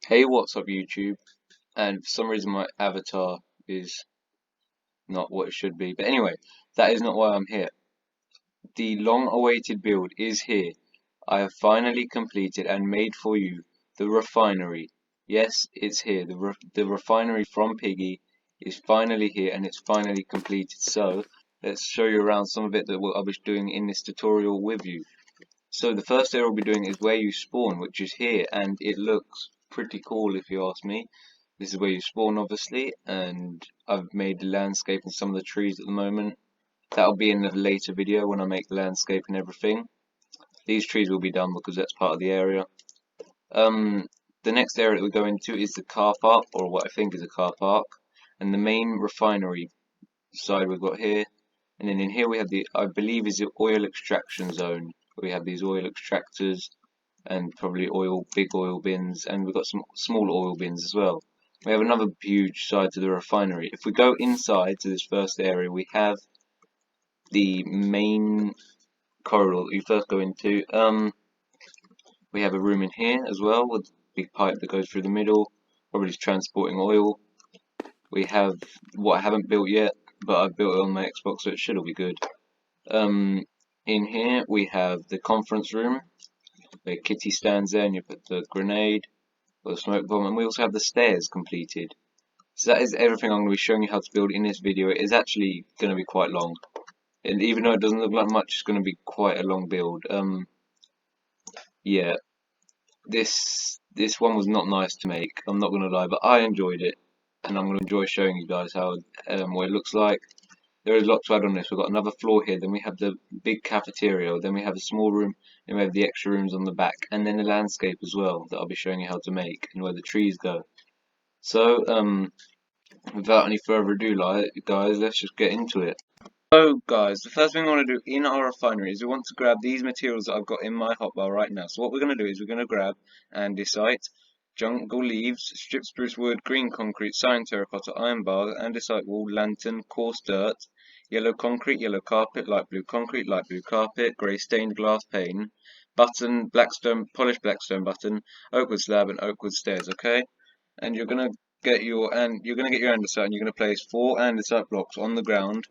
Hey, what's up YouTube? And for some reason my avatar is not what it should be. But anyway, that is not why I'm here. The long-awaited build is here. I have finally completed and made for you the refinery. Yes, it's here. The refinery from Piggy is finally here and it's finally completed. So let's show you around some of it that I'll be doing in this tutorial with you. So the first area we'll be doing is where you spawn, which is here, and it looks pretty cool if you ask me. This is where you spawn, obviously, and I've made the landscape and some of the trees at the moment. That'll be in a later video when I make the landscape and everything. These trees will be done because that's part of the area. The next area that we go into is the car park, or what I think is a car park, and the main refinery side we've got here. And then in here we have the, I believe is the oil extraction zone. We have these oil extractors and probably big oil bins, and we've got some small oil bins as well. We have another huge side to the refinery. If we go inside to this first area, we have the main corridor that you first go into. We have a room in here as well with a big pipe that goes through the middle, probably transporting oil. We have what I haven't built yet, but I've built it on my Xbox, so it should all be good. In here we have the conference room where Kitty stands there and you put the grenade or the smoke bomb, and we also have the stairs completed. So that is everything I'm going to be showing you how to build in this video. It is actually going to be quite long, and even though it doesn't look like much, it's going to be quite a long build. Yeah, this one was not nice to make. I'm not going to lie, but I enjoyed it, and I'm going to enjoy showing you guys how what it looks like. There is a lot to add on this. We've got another floor here, then we have the big cafeteria, then we have a small room, then we have the extra rooms on the back, and then the landscape as well that I'll be showing you how to make and where the trees go. So, without any further ado, guys, let's just get into it. So, guys, the first thing we want to do in our refinery is we want to grab these materials that I've got in my hotbar right now. So what we're going to do is we're going to grab andesite, jungle leaves, strip spruce wood, green concrete, cyan terracotta, iron bars, andesite wool, lantern, coarse dirt, yellow concrete, yellow carpet, light blue concrete, light blue carpet, grey stained glass pane, button, blackstone, polished blackstone button, oak wood slab, and oak wood stairs. Okay, and you're gonna get your andesite, and you're gonna place 4 andesite blocks on the ground,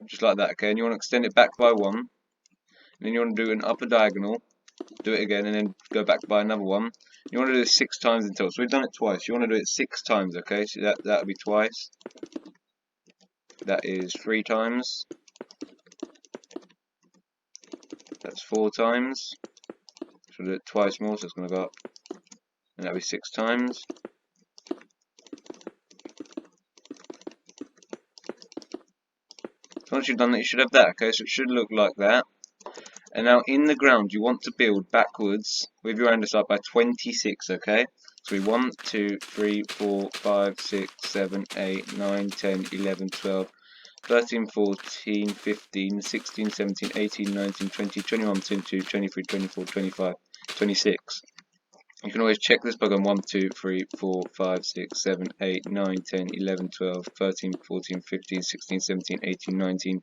just like that. Okay, and you want to extend it back by 1, and then you want to do an upper diagonal. Do it again, and then go back by another one. You want to do this 6 times in total. So we've done it twice. You want to do it 6 times, okay? So that'll be twice. That is 3 times. That's 4 times. So we'll do it twice more, so it's going to go up. And that'll be 6 times. So once you've done that, you should have that, okay? So it should look like that. And now in the ground, you want to build backwards with your andesite by 26, okay? So we 1, 2, 3, 4, 5, 6, 7, 8, 9, 10, 11, 12, 13, 14, 15, 16, 17, 18, 19, 20, 21, 22, 23, 24, 25, 26. You can always check this by going 1, 2, 3, 4, 5, 6, 7, 8, 9, 10, 11, 12, 13, 14, 15, 16, 17, 18, 19,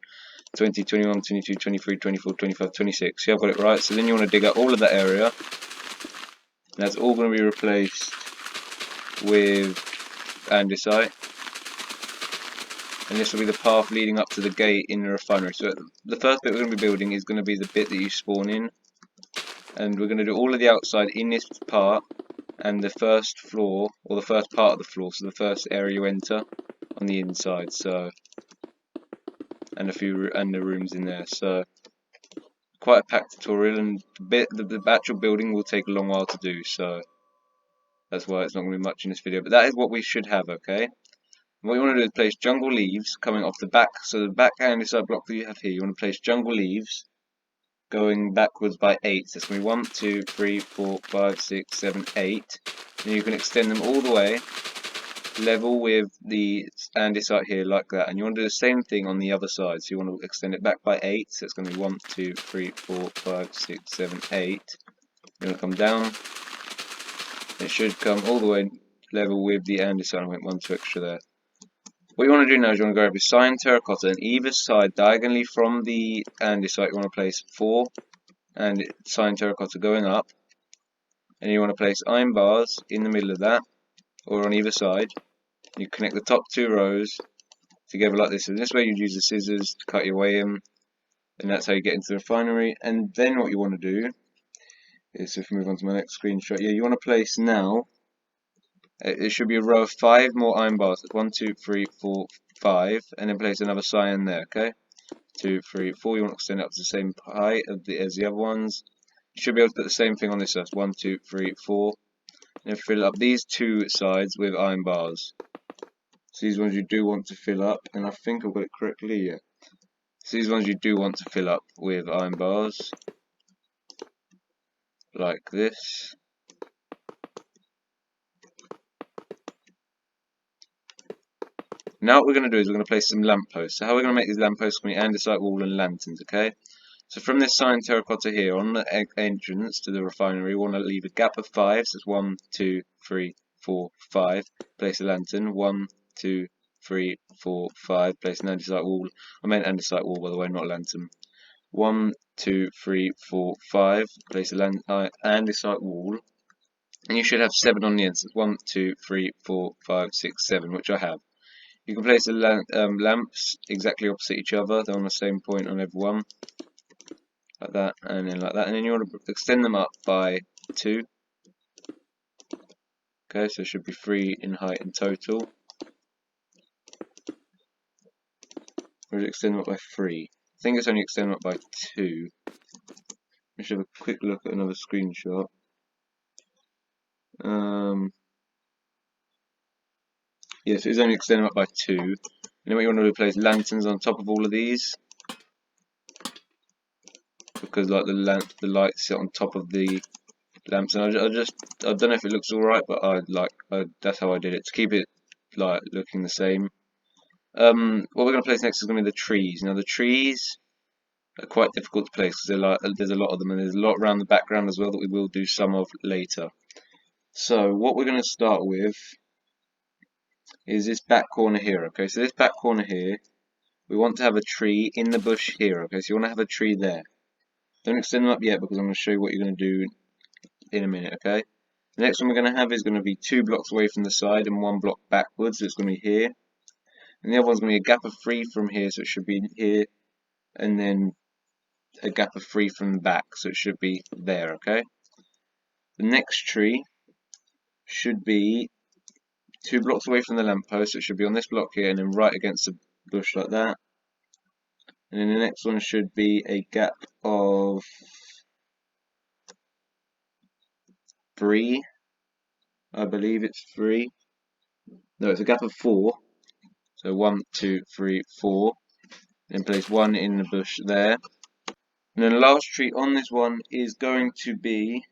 20, 21, 22, 23, 24, 25, 26. Yeah, I've got it right. So then you want to dig out all of that area. And that's all going to be replaced with andesite. And this will be the path leading up to the gate in the refinery. So the first bit we're going to be building is going to be the bit that you spawn in. And we're going to do all of the outside in this part. And the first floor, or the first part of the floor. So the first area you enter on the inside. So... and the rooms in there. So quite a packed tutorial, and the actual building will take a long while to do, so that's why it's not going to be much in this video, but that is what we should have. Okay, what you want to do is place jungle leaves coming off the back. So the back andesite block that you have here, you want to place jungle leaves going backwards by 8. So that's going to be 1, 2, 3, 4, 5, 6, 7, 8. And you can extend them all the way level with the andesite here like that, and you want to do the same thing on the other side. So you want to extend it back by 8, so it's going to be 1, 2, 3, 4, 5, 6, 7, 8. You're going to come down. It should come all the way level with the andesite. I went 1, 2 extra there. What you want to do now is you want to grab your cyan terracotta, and either side diagonally from the andesite you want to place 4 and cyan terracotta going up. and you want to place iron bars in the middle of that, or on either side. You connect the top 2 rows together like this, and this way you'd use the scissors to cut your way in, and that's how you get into the refinery. And then what you want to do is, if we move on to my next screenshot, yeah, you want to place now, it should be a row of 5 more iron bars, 1, 2, 3, 4, 5, and then place another cyan there, okay? 2, 3, 4, you want to extend it up to the same height as the other ones. You should be able to put the same thing on this side, 1, 2, 3, 4, and then fill up these 2 sides with iron bars. So these ones you do want to fill up, and I think I've got it correctly, yeah. So these ones you do want to fill up with iron bars, like this. Now what we're going to do is we're going to place some lampposts. So how we're going to make these lampposts going to be andesite wall and lanterns, okay? So from this cyan terracotta here, on the entrance to the refinery, we want to leave a gap of 5, so it's 1, 2, 3, 4, 5. Place a lantern, 1, 2, 3, 4, 5. Place an andesite wall. I meant andesite wall, by the way, not a lantern. 1, 2, 3, 4, 5. Place a andesite wall. And you should have 7 on the end. So 1, 2, 3, 4, 5, 6, 7, which I have. You can place the lamps exactly opposite each other. They're on the same point on every one. Like that, and then like that. And then you want to extend them up by 2. Okay, so it should be 3 in height in total. Or is it extend them up by 3? I think it's only extend them up by 2. Let's have a quick look at another screenshot. Yes, it's only extend them up by 2. And then what you want to do is place lanterns on top of all of these, because like the lights sit on top of the lamps, and I don't know if it looks alright, but that's how I did it, to keep it like looking the same. What we're going to place next is going to be the trees. Now the trees are quite difficult to place because there's a lot of them, and there's a lot around the background as well that we will do some of later. So what we're going to start with is this back corner here, okay? So this back corner here, we want to have a tree in the bush here, okay? So you want to have a tree there. Don't extend them up yet because I'm going to show you what you're going to do in a minute, okay? The next one we're going to have is going to be 2 blocks away from the side and 1 block backwards, so it's going to be here. And the other one's going to be a gap of 3 from here, so it should be here, and then a gap of 3 from the back, so it should be there, okay? The next tree should be 2 blocks away from the lamppost, so it should be on this block here, and then right against the bush like that. And then the next one should be a gap of 3, I believe it's 3. No, it's a gap of 4. So 1, 2, 3, 4. Then place 1 in the bush there. And then the last tree on this one is going to be,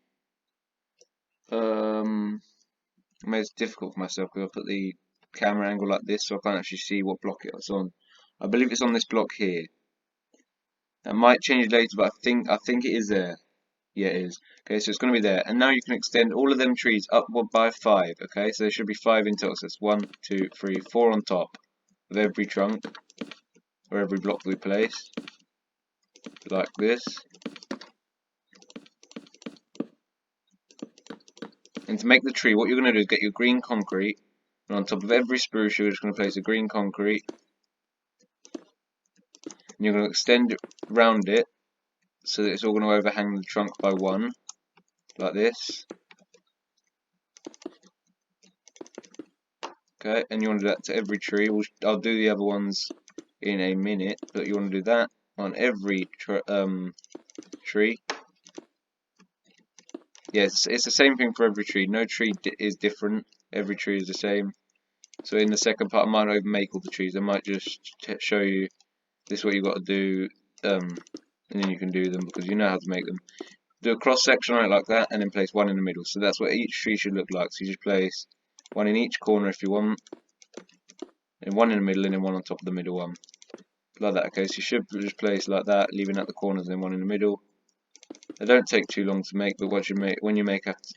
I mean, it's difficult for myself because I put the camera angle like this, so I can't actually see what block it's on. I believe it's on this block here. That might change later, but I think it is there. Yeah, it is. Okay, so it's going to be there. And now you can extend all of them trees upward by 5. Okay, so there should be 5 in total. So it's 1, 2, 3, 4 on top of every trunk, or every block we place, like this. And to make the tree, what you're going to do is get your green concrete, and on top of every spruce you're just going to place a green concrete, and you're going to extend it round it so that it's all going to overhang the trunk by 1, like this. Okay, and you want to do that to every tree. I'll do the other ones in a minute, but you want to do that on every tree. Yes, it's the same thing for every tree. No tree is different. Every tree is the same. So in the second part, I might not even make all the trees. I might just show you this is what you've got to do, and then you can do them because you know how to make them. Do a cross section on it like that, and then place 1 in the middle. So that's what each tree should look like. So you just place 1 in each corner if you want, and 1 in the middle, and then 1 on top of the middle one, like that. Okay, so you should just place like that, leaving out the corners, and then 1 in the middle. They don't take too long to make, but when you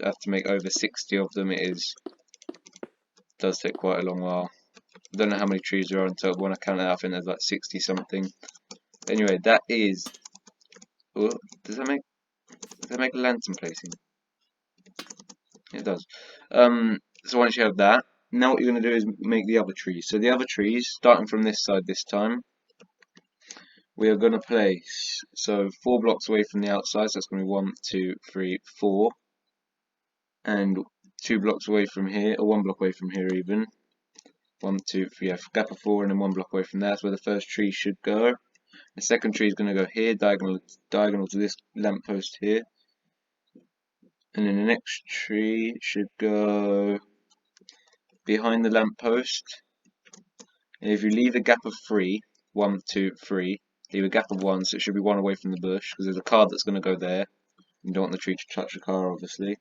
have to make over 60 of them, it does take quite a long while. I don't know how many trees there are in total. When I count it out, I think there's like 60 something. Anyway, that is. Oh, does that make a lantern placing? It does. So once you have that, now what you're going to do is make the other trees. So the other trees, starting from this side this time, we are going to place, so 4 blocks away from the outside, so that's going to be 1, 2, 3, 4, and 2 blocks away from here, or 1 block away from here even. 1, 2, 3, yeah, gap of 4, and then 1 block away from there. That's where the first tree should go. The second tree is going to go here, diagonal to this lamppost here. And then the next tree should go behind the lamppost. And if you leave a gap of 3, 1, 2, 3, leave a gap of 1, so it should be 1 away from the bush, because there's a car that's going to go there. You don't want the tree to touch the car, obviously.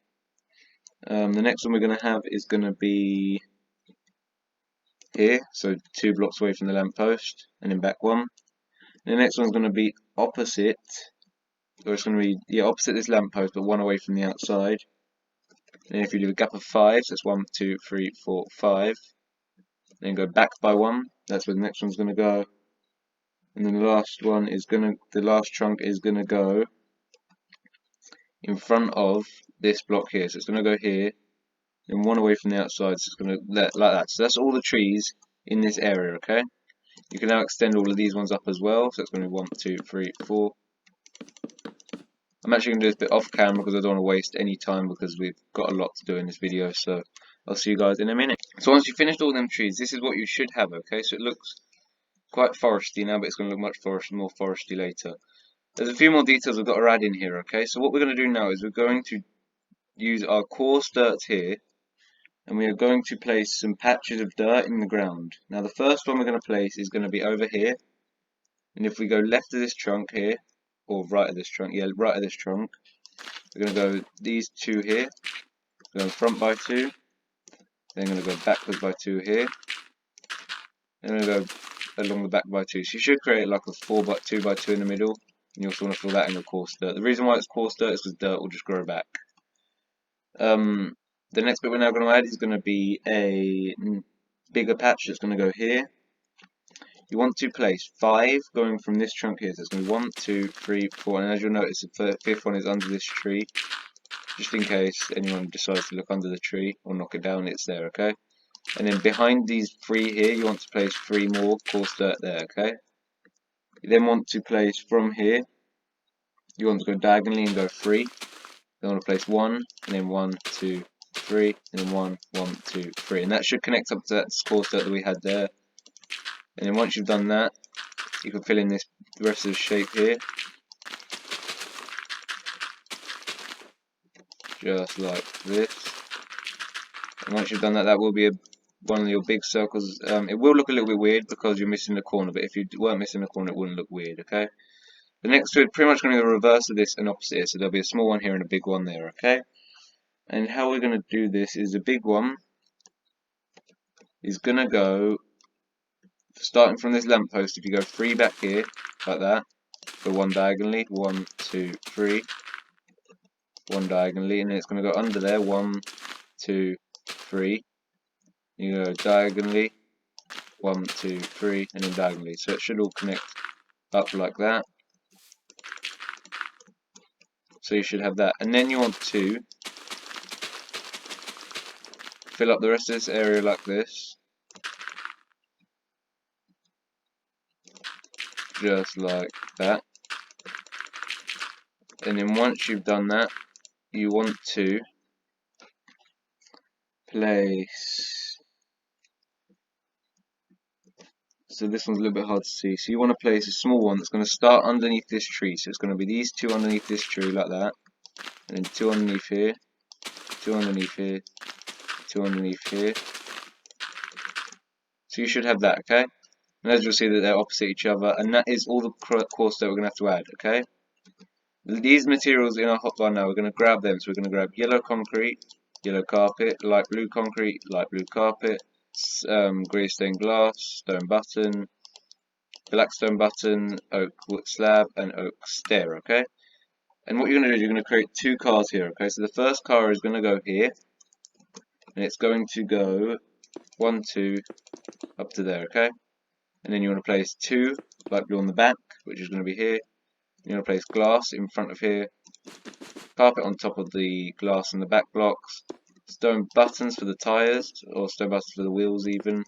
The next one we're going to have is going to be here, so 2 blocks away from the lamppost, and then back 1. And the next one's going to be opposite, or it's going to be, yeah, opposite this lamppost, but 1 away from the outside. And if you leave a gap of 5, so it's 1, 2, 3, 4, 5, then go back by 1, that's where the next one's going to go. And then the last one is the last trunk is gonna go in front of this block here. So it's gonna go here, then 1 away from the outside, so it's gonna like that. So that's all the trees in this area, okay? You can now extend all of these ones up as well. So it's gonna be 1, 2, 3, 4. I'm actually gonna do this bit off camera because I don't want to waste any time because we've got a lot to do in this video, so I'll see you guys in a minute. So once you've finished all them trees, this is what you should have, okay? So it looks quite foresty now, but it's gonna look much more foresty later. There's a few more details we've got to add in here, okay? So what we're going to do now is we're going to use our coarse dirt here, and we are going to place some patches of dirt in the ground. Now the first one we're going to place is going to be over here, and if we go left of this trunk here, or right of this trunk, yeah, right of this trunk, we're going to go these 2 here, going front by 2, then going to go backwards by 2 here, then we're going to go along the back by 2. So you should create like a 4 by 2 by 2 in the middle. And you also want to fill that in with coarse dirt. The reason why it's coarse dirt is because dirt will just grow back. The next bit we're now going to add is going to be a bigger patch that's going to go here. You want to place 5 going from this trunk here. So it's going to be 1, 2, 3, 4, and as you'll notice, the 5th one is under this tree. Just in case anyone decides to look under the tree or knock it down, it's there, okay? And then behind these 3 here, you want to place 3 more coarse dirt there, okay? You then want to place from here, you want to go diagonally and go 3. Then want to place 1, and then 1, 2, 3, and then 1, 1, 2, 3. And that should connect up to that coarse dirt that we had there. And then once you've done that, you can fill in the rest of the shape here. Just like this. And once you've done that, that will be one of your big circles. It will look a little bit weird because you're missing the corner, but if you weren't missing the corner, it wouldn't look weird, okay? The next two are pretty much going to be the reverse of this and opposite it. So there'll be a small one here and a big one there, okay? And how we're going to do this is the big one is going to go, starting from this lamppost, if you go 3 back here, like that, go 1 diagonally, 1, 2, 3, 1 diagonally, and then it's going to go under there, 1, 2, 3, you go diagonally, 1, 2, 3, and then diagonally. So it should all connect up like that. So you should have that. And then you want to fill up the rest of this area like this. Just like that. And then once you've done that, you want to place, so this one's a little bit hard to see, so you want to place a small one that's going to start underneath this tree. So it's going to be these 2 underneath this tree like that, and then 2 underneath here, 2 underneath here, 2 underneath here. So you should have that, okay? And as you'll see that they're opposite each other, and that is all the course that we're going to have to add, okay? These materials in our hotbar now, we're going to grab them. So we're going to grab yellow concrete, yellow carpet, light blue concrete, light blue carpet, grey stained glass, stone button, black stone button, oak slab, and oak stair, okay? And what you're going to do is you're going to create 2 cars here, okay? So the first car is going to go here, and it's going to go 1, 2, up to there, okay? And then you want to place 2 light blue on the back, which is going to be here. You want to place glass in front of here, carpet on top of the glass and the back blocks, stone buttons for the tyres, or stone buttons for the wheels even.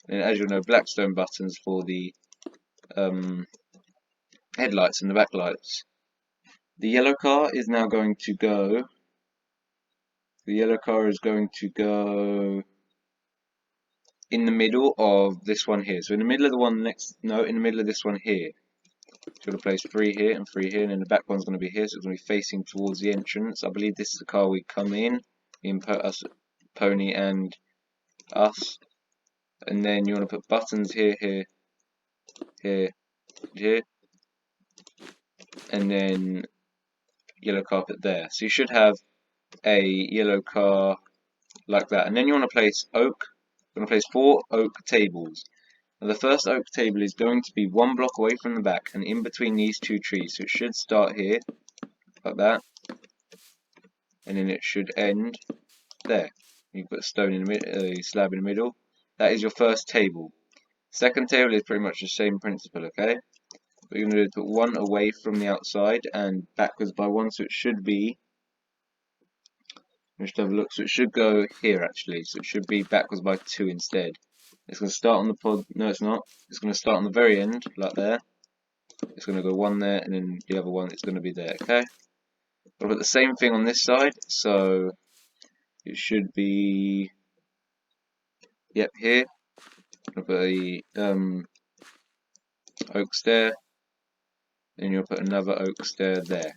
And as you'll know, black stone buttons for the headlights and the backlights. The yellow car is now going to go. The yellow car is going to go in the middle of this one here. So in the middle of the one next, no, in the middle of this one here. So we're going to place 3 here and 3 here, and then the back one's going to be here, so it's going to be facing towards the entrance. I believe this is the car we come in, Pony and us. And then you want to put buttons here, here, here, here, and then yellow carpet there. So you should have a yellow car like that. And then you want to place oak. You want to place 4 oak tables. Now the first oak table is going to be 1 block away from the back and in between these 2 trees. So it should start here, like that, and then it should end there. You put a stone in the middle, a slab in the middle. That is your first table. Second table is pretty much the same principle, okay? What you're going to do is put 1 away from the outside and backwards by 1, so it should be. Let's have a look. So it should go here actually. So it should be backwards by 2 instead. It's going to start on the pod. No, it's not. It's going to start on the very end, like there. It's going to go 1 there, and then the other one is going to be there. Okay. I'll put the same thing on this side. So it should be. Yep, here. I'll put a oak stair. Then you'll put another oak stair there.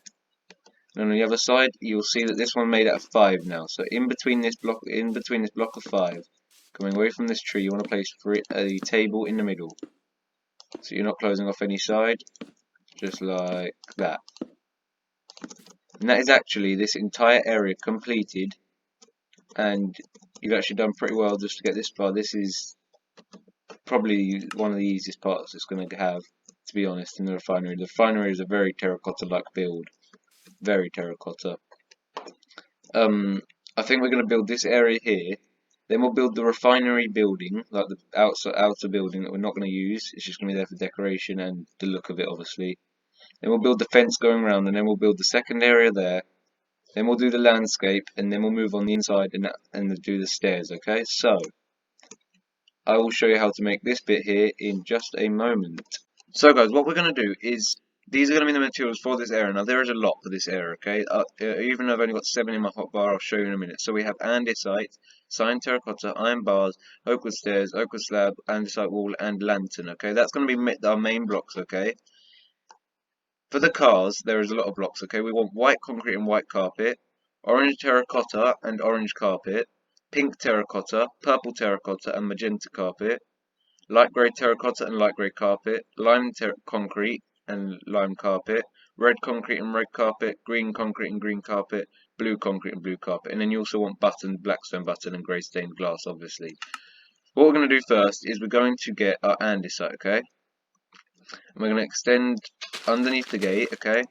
And on the other side, you'll see that this one made out of 5 now. So in between this block of 5, coming away from this tree, you want to place a table in the middle. So you're not closing off any side, just like that. And that is actually this entire area completed. And you've actually done pretty well just to get this far. This is probably one of the easiest parts it's going to have, to be honest, in the refinery. The refinery is a very terracotta-like build. Very terracotta. I think we're going to build this area here. Then we'll build the refinery building, like the outer building that we're not going to use. It's just going to be there for decoration and the look of it, obviously. Then we'll build the fence going around, and then we'll build the second area there. Then we'll do the landscape, and then we'll move on the inside and do the stairs, okay? So, I will show you how to make this bit here in just a moment. So guys, what we're going to do is, these are going to be the materials for this area. Now there is a lot for this area, okay? Even though I've only got 7 in my hotbar, I'll show you in a minute. So we have andesite, cyan terracotta, iron bars, oak wood stairs, oak wood slab, andesite wall, and lantern, okay? That's going to be our main blocks, okay? For the cars, there is a lot of blocks, okay? We want white concrete and white carpet, orange terracotta and orange carpet, pink terracotta, purple terracotta and magenta carpet, light grey terracotta and light grey carpet, lime concrete and lime carpet, red concrete and red carpet, green concrete and green carpet, blue concrete and blue carpet. And then you also want button, blackstone button and grey stained glass, obviously. What we're going to do first is we're going to get our andesite, okay? And we're going to extend underneath the gate, okay? And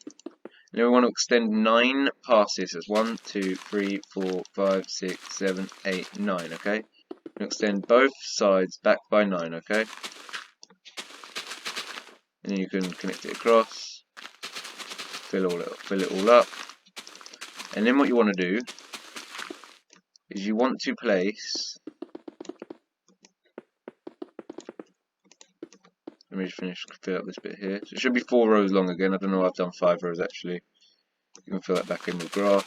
then we want to extend 9 passes. That's 1, 2, 3, 4, 5, 6, 7, 8, 9, okay? And extend both sides back by 9, okay? And then you can connect it across, fill it all up. And then what you want to do is you want to place. Let me just fill up this bit here. So it should be 4 rows long again. I don't know, I've done 5 rows actually. You can fill that back in with grass.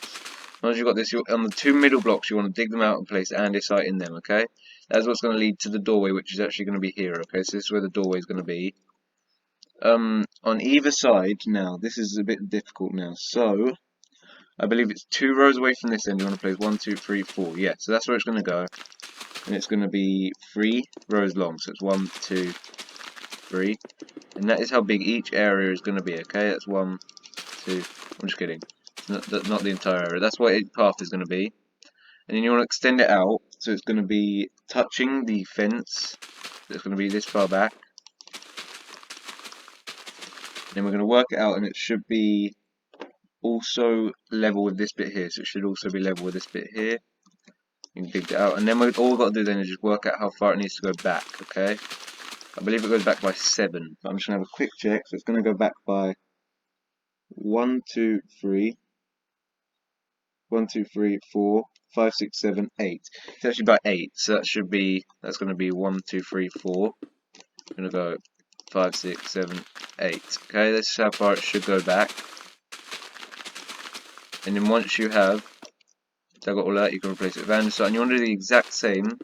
Once you've got this, on the 2 middle blocks, you want to dig them out and place andesite in them, okay? That's what's going to lead to the doorway, which is actually going to be here, okay? So this is where the doorway is going to be. On either side, now, this is a bit difficult now. So, I believe it's 2 rows away from this end. You want to place 1, 2, 3, 4. Yeah, so that's where it's going to go. And it's going to be 3 rows long. So it's 1, 2, 3. And that is how big each area is going to be, okay? That's 1, 2. I'm just kidding. Not the entire area. That's what each path is going to be. And then you want to extend it out. So it's going to be touching the fence. So it's going to be this far back. Then we're going to work it out, and it should be also level with this bit here. So it should also be level with this bit here. You can dig it out, and then all we've got to do then is just work out how far it needs to go back, okay? I believe it goes back by 7, but I'm just going to have a quick check. So it's going to go back by 1, 2, 3, 1, 2, 3, 4, 5, 6, 7, 8. It's actually about 8, so that's going to be 1, 2, 3, 4. I'm going to go 5, 6, 7, 8. Okay, this is how far it should go back. And then once you have got all that, you can replace it with andesite, and you want to do the exact same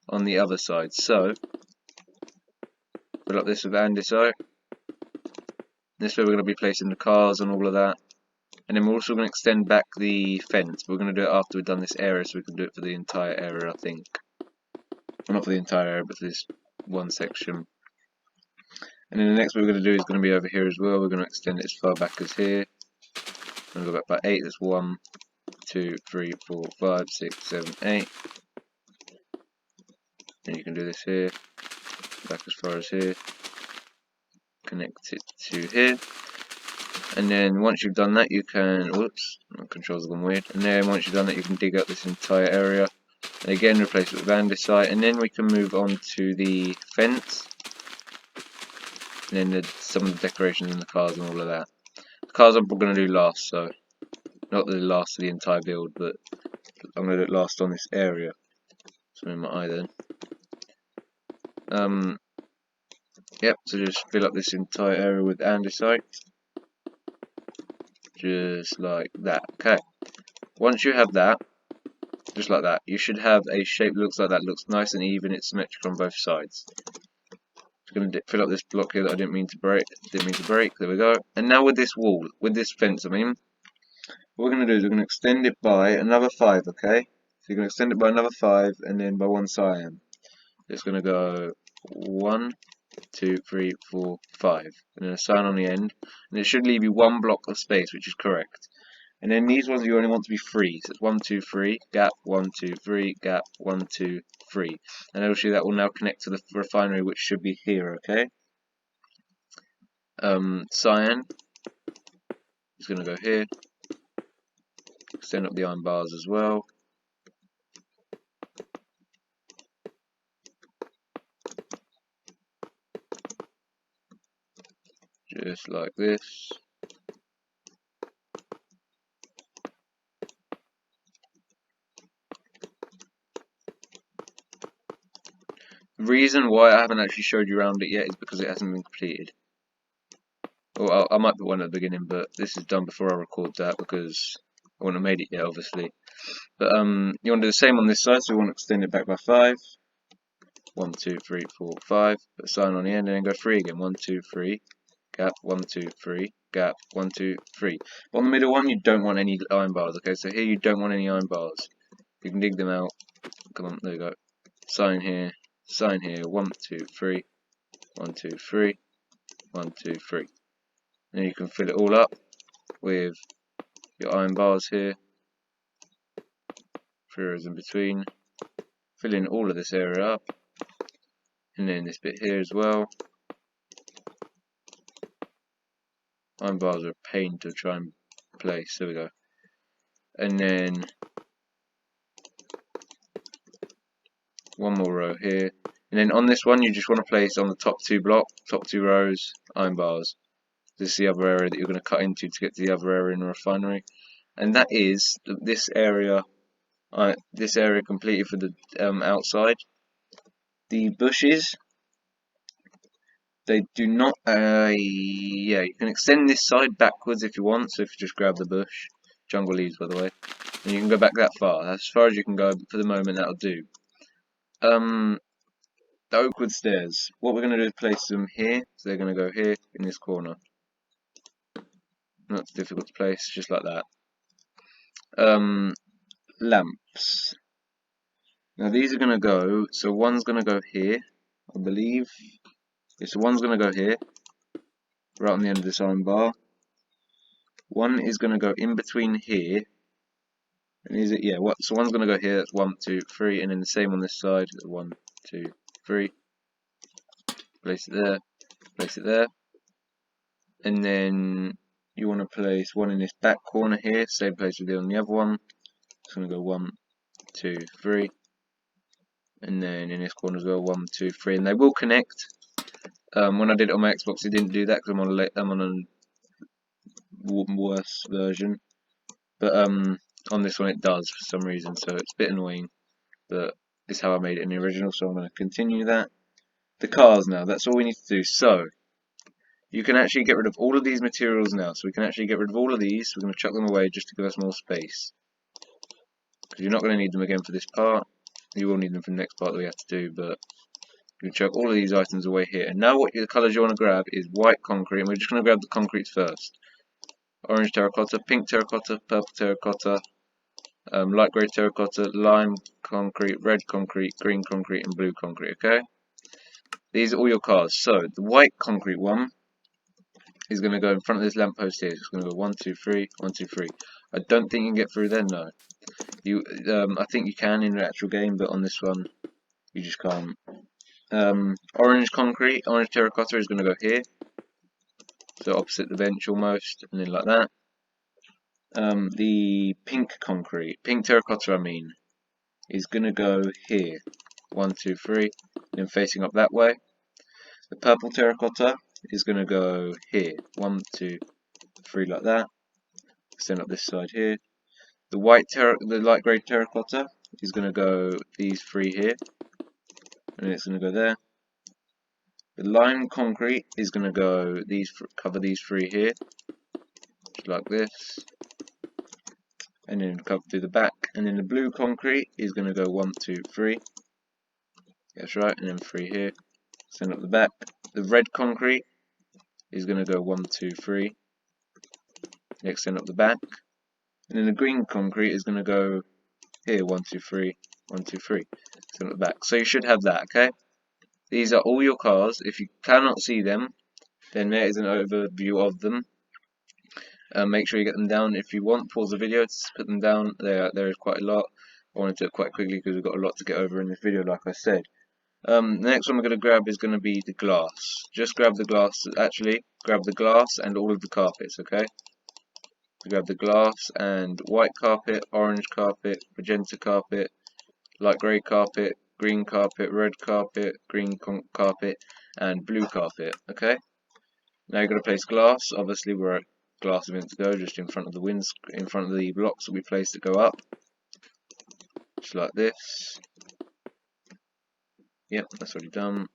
on the other side. So fill up this with andesite. This way we're going to be placing the cars and all of that. And then we're also going to extend back the fence. We're going to do it after we've done this area, so we can do it for the entire area, I think. Well, not for the entire area, but for this one section. And then the next what we're going to do is going to be over here as well. We're going to extend it as far back as here. I'm going to go back by 8. That's 1, 2, 3, 4, 5, 6, 7, 8. And you can do this here, back as far as here. Connect it to here. And then once you've done that, you can, whoops, my controls have gone weird. And then once you've done that, you can dig up this entire area. And again, replace it with andesite. And then we can move on to the fence. And then some of the decorations in the cars and all of that. The cars I'm going to do last, so not the last of the entire build, but I'm going to do it last on this area. So in my eye then. Yep, so just fill up this entire area with andesite. Just like that. Okay. Once you have that, just like that, you should have a shape that looks like that. Looks nice and even. It's symmetric on both sides. Just going to fill up this block here that I didn't mean to break. There we go. And now with this wall, with this fence, what we're going to do is we're going to extend it by another 5. Okay. So you're going to extend it by another 5, and then by 1 cyan. It's going to go 1, 2, 3, 4, 5, and then a sign on the end, and it should leave you 1 block of space, which is correct. And then these ones you only want to be 3, so it's 1, 2, 3, gap, 1, 2, 3, gap, 1, 2, 3, and obviously that will now connect to the refinery, which should be here. Okay. Cyan is going to go here, extend up the iron bars as well. Just like this. The reason why I haven't actually showed you around it yet is because it hasn't been completed. Well, I might put one at the beginning, but this is done before I record that because I wouldn't have made it yet, obviously. But you want to do the same on this side, so we want to extend it back by 5. 1, 2, 3, 4, 5. Put a sign on the end and then go 3 again. 1, 2, 3, gap, 1, 2, 3, gap, 1, 2, 3. But on the middle one, you don't want any iron bars. Okay, so here you don't want any iron bars. You can dig them out. Come on, there we go. Sign here, 1, 2, 3, 1, 2, 3, 1, 2, 3. Then you can fill it all up with your iron bars here. 3 rows in between. Fill in all of this area up. And then this bit here as well. Iron bars are a pain to try and place. There we go. And then one more row here. And then on this one, you just want to place on the top 2 rows, iron bars. This is the other area that you're going to cut into to get to the other area in the refinery. And that is this area completed for the outside. The bushes, they do not, yeah, you can extend this side backwards if you want, so if you just grab the bush, jungle leaves by the way, and you can go back that far. That's as far as you can go, but for the moment that'll do. The oakwood stairs, what we're going to do is place them here, so they're going to go here in this corner. Not difficult to place, just like that. Lamps. Now these are going to go, so one's going to go here, I believe. Okay, so one's going to go here, right on the end of this iron bar. One is going to go in between here. And is it? Yeah, so one's going to go here, that's 1, 2, 3, and then the same on this side. 1, 2, 3. Place it there. And then you want to place one in this back corner here, same place we did on the other one. It's going to go 1, 2, 3. And then in this corner as well, 1, 2, 3. And they will connect. When I did it on my Xbox, it didn't do that because I'm on a worse version. But On this one it does for some reason, so it's a bit annoying, but it's how I made it in the original, so I'm going to continue that. The cars now, that's all we need to do. So, you can actually get rid of all of these materials now, so we can actually get rid of all of these. We're going to chuck them away just to give us more space, because you're not going to need them again for this part. You will need them for the next part that we have to do, but you can chuck all of these items away here. And now what the colours you want to grab is white concrete, and we're just going to grab the concrete first. Orange terracotta, pink terracotta, purple terracotta, light grey terracotta, lime concrete, red concrete, green concrete, and blue concrete, okay? These are all your cars. So, the white concrete one is going to go in front of this lamppost here. It's going to go 1, 2, 3, 1, 2, 3. I don't think you can get through there, no. I think you can in the actual game, but on this one, you just can't. Orange concrete, orange terracotta is going to go here. So opposite the bench almost, and then like that. The pink concrete, pink terracotta I mean, is going to go here. 1, 2, 3, and then facing up that way. The purple terracotta is going to go here. 1, 2, 3 like that. Extend up this side here. The light grey terracotta is going to go these 3 here, and it's going to go there. The lime concrete is going to go cover these 3 here, just like this, and then cover through the back. And then the blue concrete is going to go 1, 2, 3. That's right, and then 3 here. Send up the back. The red concrete is going to go 1, 2, 3. Extend up the back. And then the green concrete is going to go here, 1, 2, 3, 1, 2, 3. Extend up the back. So you should have that, okay? These are all your cars. If you cannot see them, then there is an overview of them. Make sure you get them down. If you want, pause the video to put them down. There is quite a lot. I want to do it quite quickly because we've got a lot to get over in this video, like I said. The next one we're going to grab is going to be the glass. Just grab the glass. Actually, grab the glass and all of the carpets, okay? Grab the glass and white carpet, orange carpet, magenta carpet, light grey carpet, green carpet, red carpet, green carpet, and blue carpet, okay? Now you're going to place glass, obviously where glass is meant to go, just in front of the blocks that we placed to go up. Just like this. Yep, that's already done.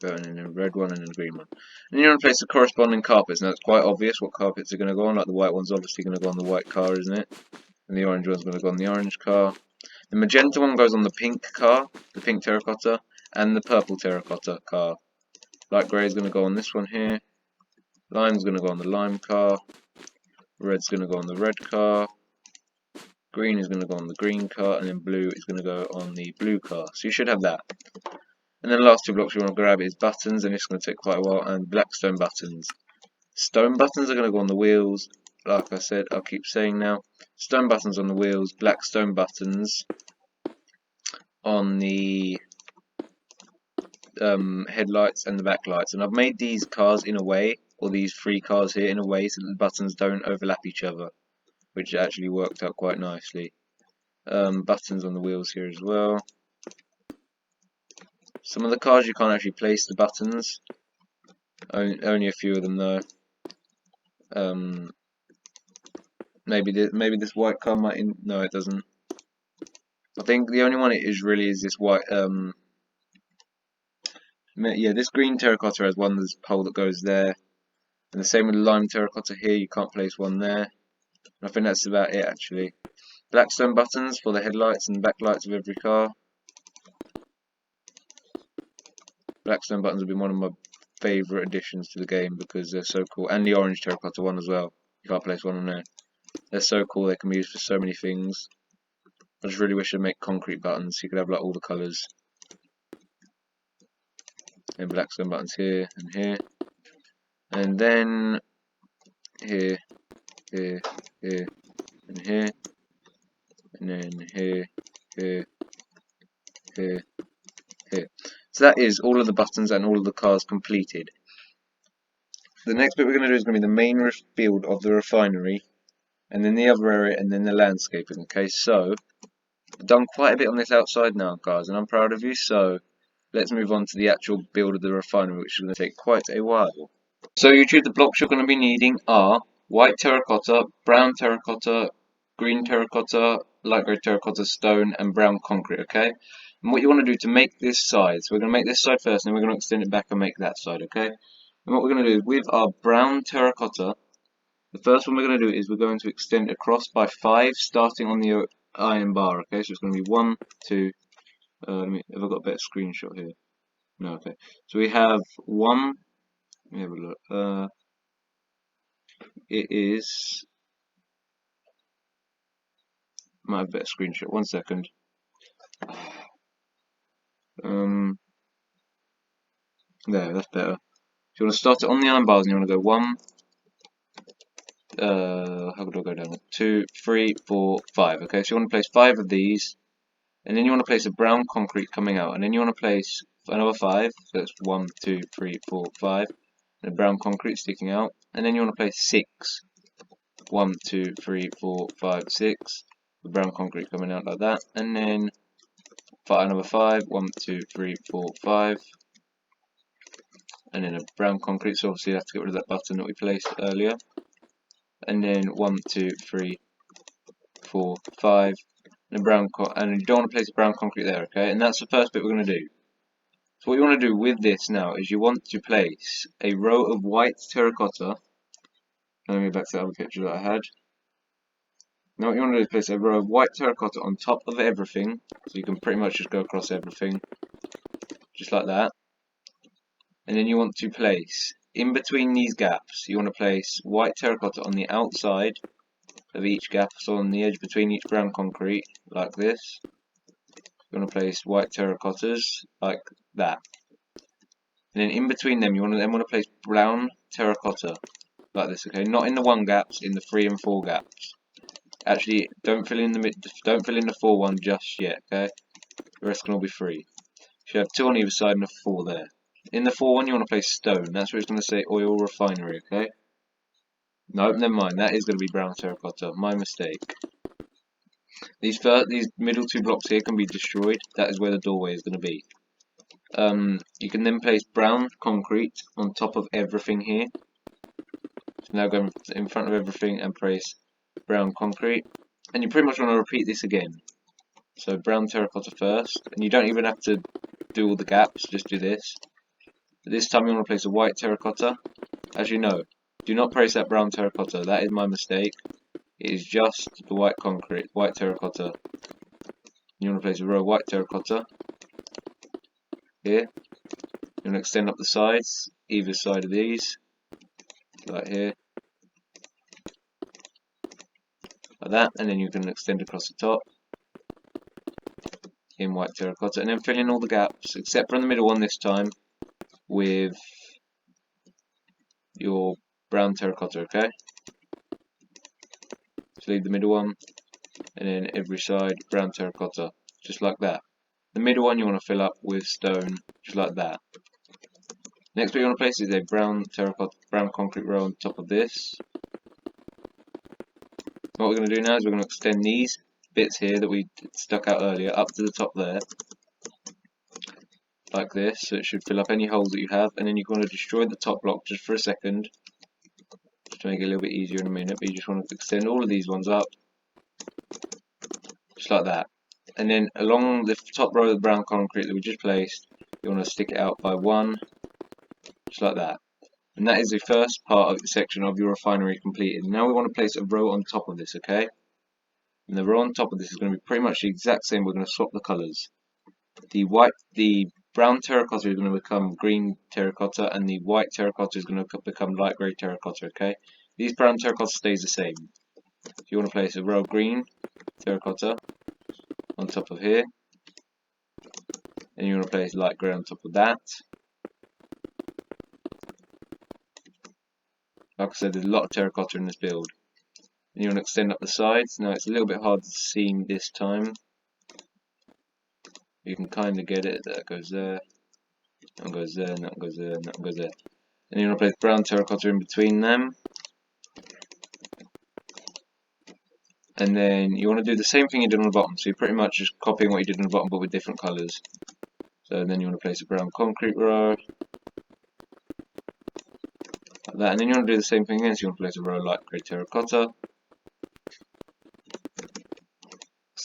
Going in a red one and then a green one. And you're going to place the corresponding carpets. Now it's quite obvious what carpets are going to go on, like the white one's obviously going to go on the white car, isn't it? And the orange one's going to go on the orange car. The magenta one goes on the pink car, the pink terracotta, and the purple terracotta car. Light grey is going to go on this one here. Lime's going to go on the lime car. Red's going to go on the red car. Green is going to go on the green car. And then blue is going to go on the blue car. So you should have that. And then the last 2 blocks you want to grab is buttons, and it's going to take quite a while, and black stone buttons. Stone buttons are going to go on the wheels. Like I said, I'll keep saying now. Stone buttons on the wheels, black stone buttons on the headlights and the backlights. And I've made these cars in a way, or these 3 cars here in a way, so that the buttons don't overlap each other, which actually worked out quite nicely. Buttons on the wheels here as well. Some of the cars you can't actually place the buttons. Only a few of them though. Maybe this white car might. No, it doesn't. I think the only one it is really is this white. Yeah, this green terracotta has one. There's a pole that goes there, and the same with the lime terracotta here. You can't place one there. I think that's about it actually. Blackstone buttons for the headlights and backlights of every car. Blackstone buttons have been one of my favourite additions to the game because they're so cool. And the orange terracotta one as well. You can't place one on there. They're so cool, they can be used for so many things. I just really wish they'd make concrete buttons so you could have like all the colours. And blackstone buttons here and here. And then here, here, here, and here. And then here, here, here, here. So that is all of the buttons and all of the cars completed. The next bit we're going to do is going to be the main build of the refinery, and then the other area, and then the landscaping. Okay, so I've done quite a bit on this outside now, guys, and I'm proud of you. So let's move on to the actual build of the refinery, which is going to take quite a while. So YouTube, the blocks you're going to be needing are white terracotta, brown terracotta, green terracotta, light grey terracotta, stone, and brown concrete, okay? And what you want to do to make this side, so we're going to make this side first, and then we're going to extend it back and make that side, okay? And what we're going to do is with our brown terracotta, the first one we're going to do is we're going to extend across by 5, starting on the iron bar, okay? So it's going to be 1, 2, have I got a better screenshot here? No, okay. So we have 1, let me have a look, it is, might have a better screenshot, 1 second. There, that's better. So you want to start it on the iron bars and you want to go 1, how do I go down? 2, 3, 4, 5. Okay, so you want to place 5 of these, and then you want to place a brown concrete coming out, and then you want to place another 5. So that's 1, 2, 3, 4, 5, and a brown concrete sticking out, and then you want to place 6. 1, 2, 3, 4, 5, 6. The brown concrete coming out like that, and then another 5. 1, 2, 3, 4, 5. And then a brown concrete, so obviously you have to get rid of that button that we placed earlier. And then 1, 2, 3, 4, 5, and and you don't want to place a brown concrete there, okay? And that's the first bit we're going to do. So what you want to do with this now is you want to place a row of white terracotta. Let me back to the other picture that I had. Now what you want to do is place a row of white terracotta on top of everything, so you can pretty much just go across everything, just like that. And then you want to place, in between these gaps, you want to place white terracotta on the outside of each gap, so on the edge between each brown concrete, like this. You want to place white terracottas, like that. And then in between them, you want to place brown terracotta, like this, okay? Not in the 1 gaps, in the 3 and 4 gaps. Actually, don't fill in the 4 one just yet, okay? The rest can all be 3. So you have 2 on either side and a 4 there. In the 4 one, you want to place stone. That's where it's going to say oil refinery, okay? No, never mind. That is going to be brown terracotta. My mistake. These middle 2 blocks here can be destroyed. That is where the doorway is going to be. You can then place brown concrete on top of everything here. So now go in front of everything and place brown concrete. And you pretty much want to repeat this again. So brown terracotta first. And you don't even have to do all the gaps. Just do this. This time you want to place a white terracotta. As you know, do not place that brown terracotta. That is my mistake. It is just the white terracotta. You want to place a row of white terracotta here. You want to extend up the sides, either side of these, like here, like that, and then you can extend across the top in white terracotta, and then fill in all the gaps, except for the middle one this time, with your brown terracotta, okay? So leave the middle one, and then every side brown terracotta, just like that. The middle one you want to fill up with stone, just like that. Next bit you want to place is a brown concrete row on top of this. What we're going to do now is we're going to extend these bits here that we stuck out earlier up to the top there, like this, so it should fill up any holes that you have, and then you're going to destroy the top block just for a second, just to make it a little bit easier in a minute, but you just want to extend all of these ones up, just like that. And then along the top row of the brown concrete that we just placed, you want to stick it out by 1, just like that. And that is the first part of the section of your refinery completed. Now we want to place a row on top of this, okay? And the row on top of this is going to be pretty much the exact same. We're going to swap the colours. The brown terracotta is going to become green terracotta, and the white terracotta is going to become light grey terracotta, okay? These brown terracotta stays the same. So you want to place a row of green terracotta on top of here, and you want to place light grey on top of that. Like I said, there's a lot of terracotta in this build. And you want to extend up the sides. Now it's a little bit hard to see this time. You can kind of get it. That goes there, that one goes there, and that one goes there, and that one goes there. And you want to place brown terracotta in between them. And then you want to do the same thing you did on the bottom. So you're pretty much just copying what you did on the bottom but with different colours. So then you want to place a brown concrete row. Like that. And then you want to do the same thing again. So you want to place a row of light grey terracotta.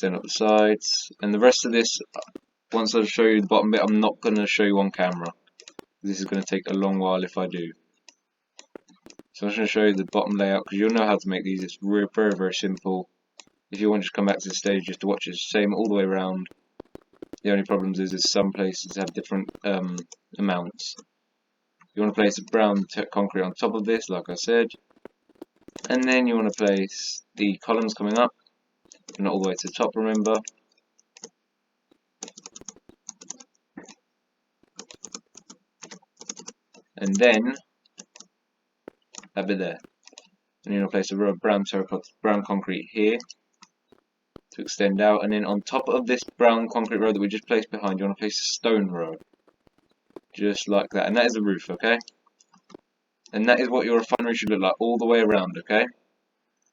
extend up the sides, and the rest of this, once I show you the bottom bit, I'm not going to show you on camera. This is going to take a long while if I do. So I'm just going to show you the bottom layout, because you'll know how to make these. It's very, very simple. If you want to come back to the stage just to watch it, it's the same all the way around. The only problems is some places have different amounts. You want to place a brown concrete on top of this, like I said. And then you want to place the columns coming up, not all the way to the top, remember. And then that bit there. And you're going to place a row of brown terracotta, brown concrete here to extend out. And then on top of this brown concrete row that we just placed behind, you want to place a stone row, just like that. And that is the roof, okay? And that is what your refinery should look like all the way around, okay?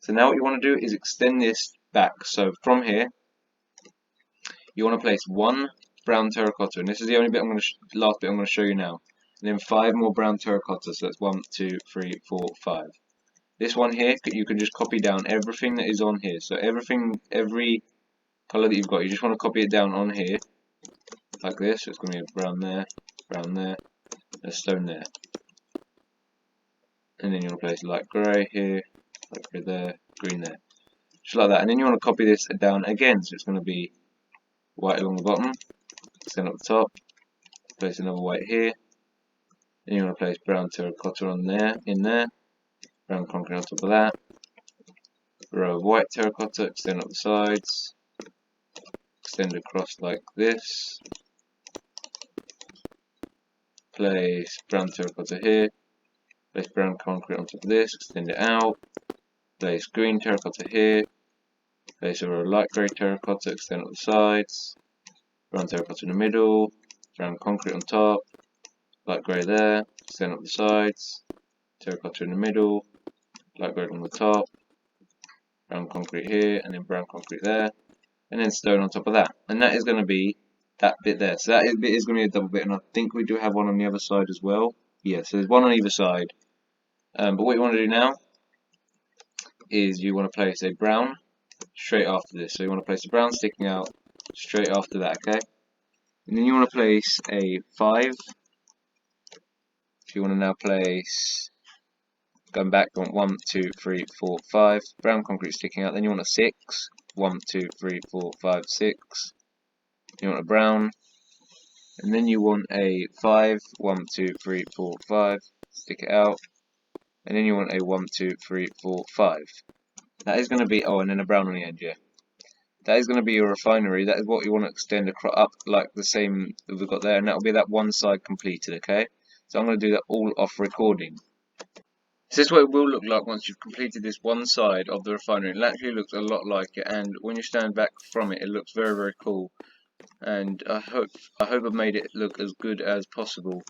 So now what you want to do is extend this back. So from here, you want to place one brown terracotta, and this is the only bit last bit I'm going to show you now. And then 5 more brown terracotta, so that's 1, 2, 3, 4, 5. This one here, you can just copy down everything that is on here. So every colour that you've got, you just want to copy it down on here, like this. So it's going to be a brown there, and a stone there. And then you want to place light grey here, light grey there, green there. Just like that. And then you want to copy this down again, so it's going to be white along the bottom, extend up the top, place another white here. Then you want to place brown terracotta on there, in there, brown concrete on top of that, row of white terracotta, extend up the sides, extend across like this, place brown terracotta here, place brown concrete on top of this, extend it out, place green terracotta here, place a row of light grey terracotta, extend up the sides, brown terracotta in the middle, brown concrete on top, light grey there, extend up the sides, terracotta in the middle, light grey on the top, brown concrete here, and then brown concrete there, and then stone on top of that. And that is going to be that bit there. So that bit is going to be a double bit, and I think we do have one on the other side as well. Yeah, so there's one on either side. But what you want to do now is you want to place a brown straight after this. So you want to place a brown sticking out straight after that, okay? And then you want to place a 5. If you want to now place, going back, you want 1, 2, 3, 4, 5. Brown concrete sticking out. Then you want a 6. 1, 2, 3, 4, 5, 6. You want a brown. And then you want a 5. 1, 2, 3, 4, 5. Stick it out. And then you want a 1, 2, 3, 4, 5. That is going to be, oh, and then a brown on the end, yeah. That is going to be your refinery. That is what you want to extend up like the same that we've got there. And that will be that one side completed, okay? So I'm going to do that all off recording. This is what it will look like once you've completed this one side of the refinery. It actually looks a lot like it, and when you stand back from it, it looks very, very cool. And I hope I've made it look as good as possible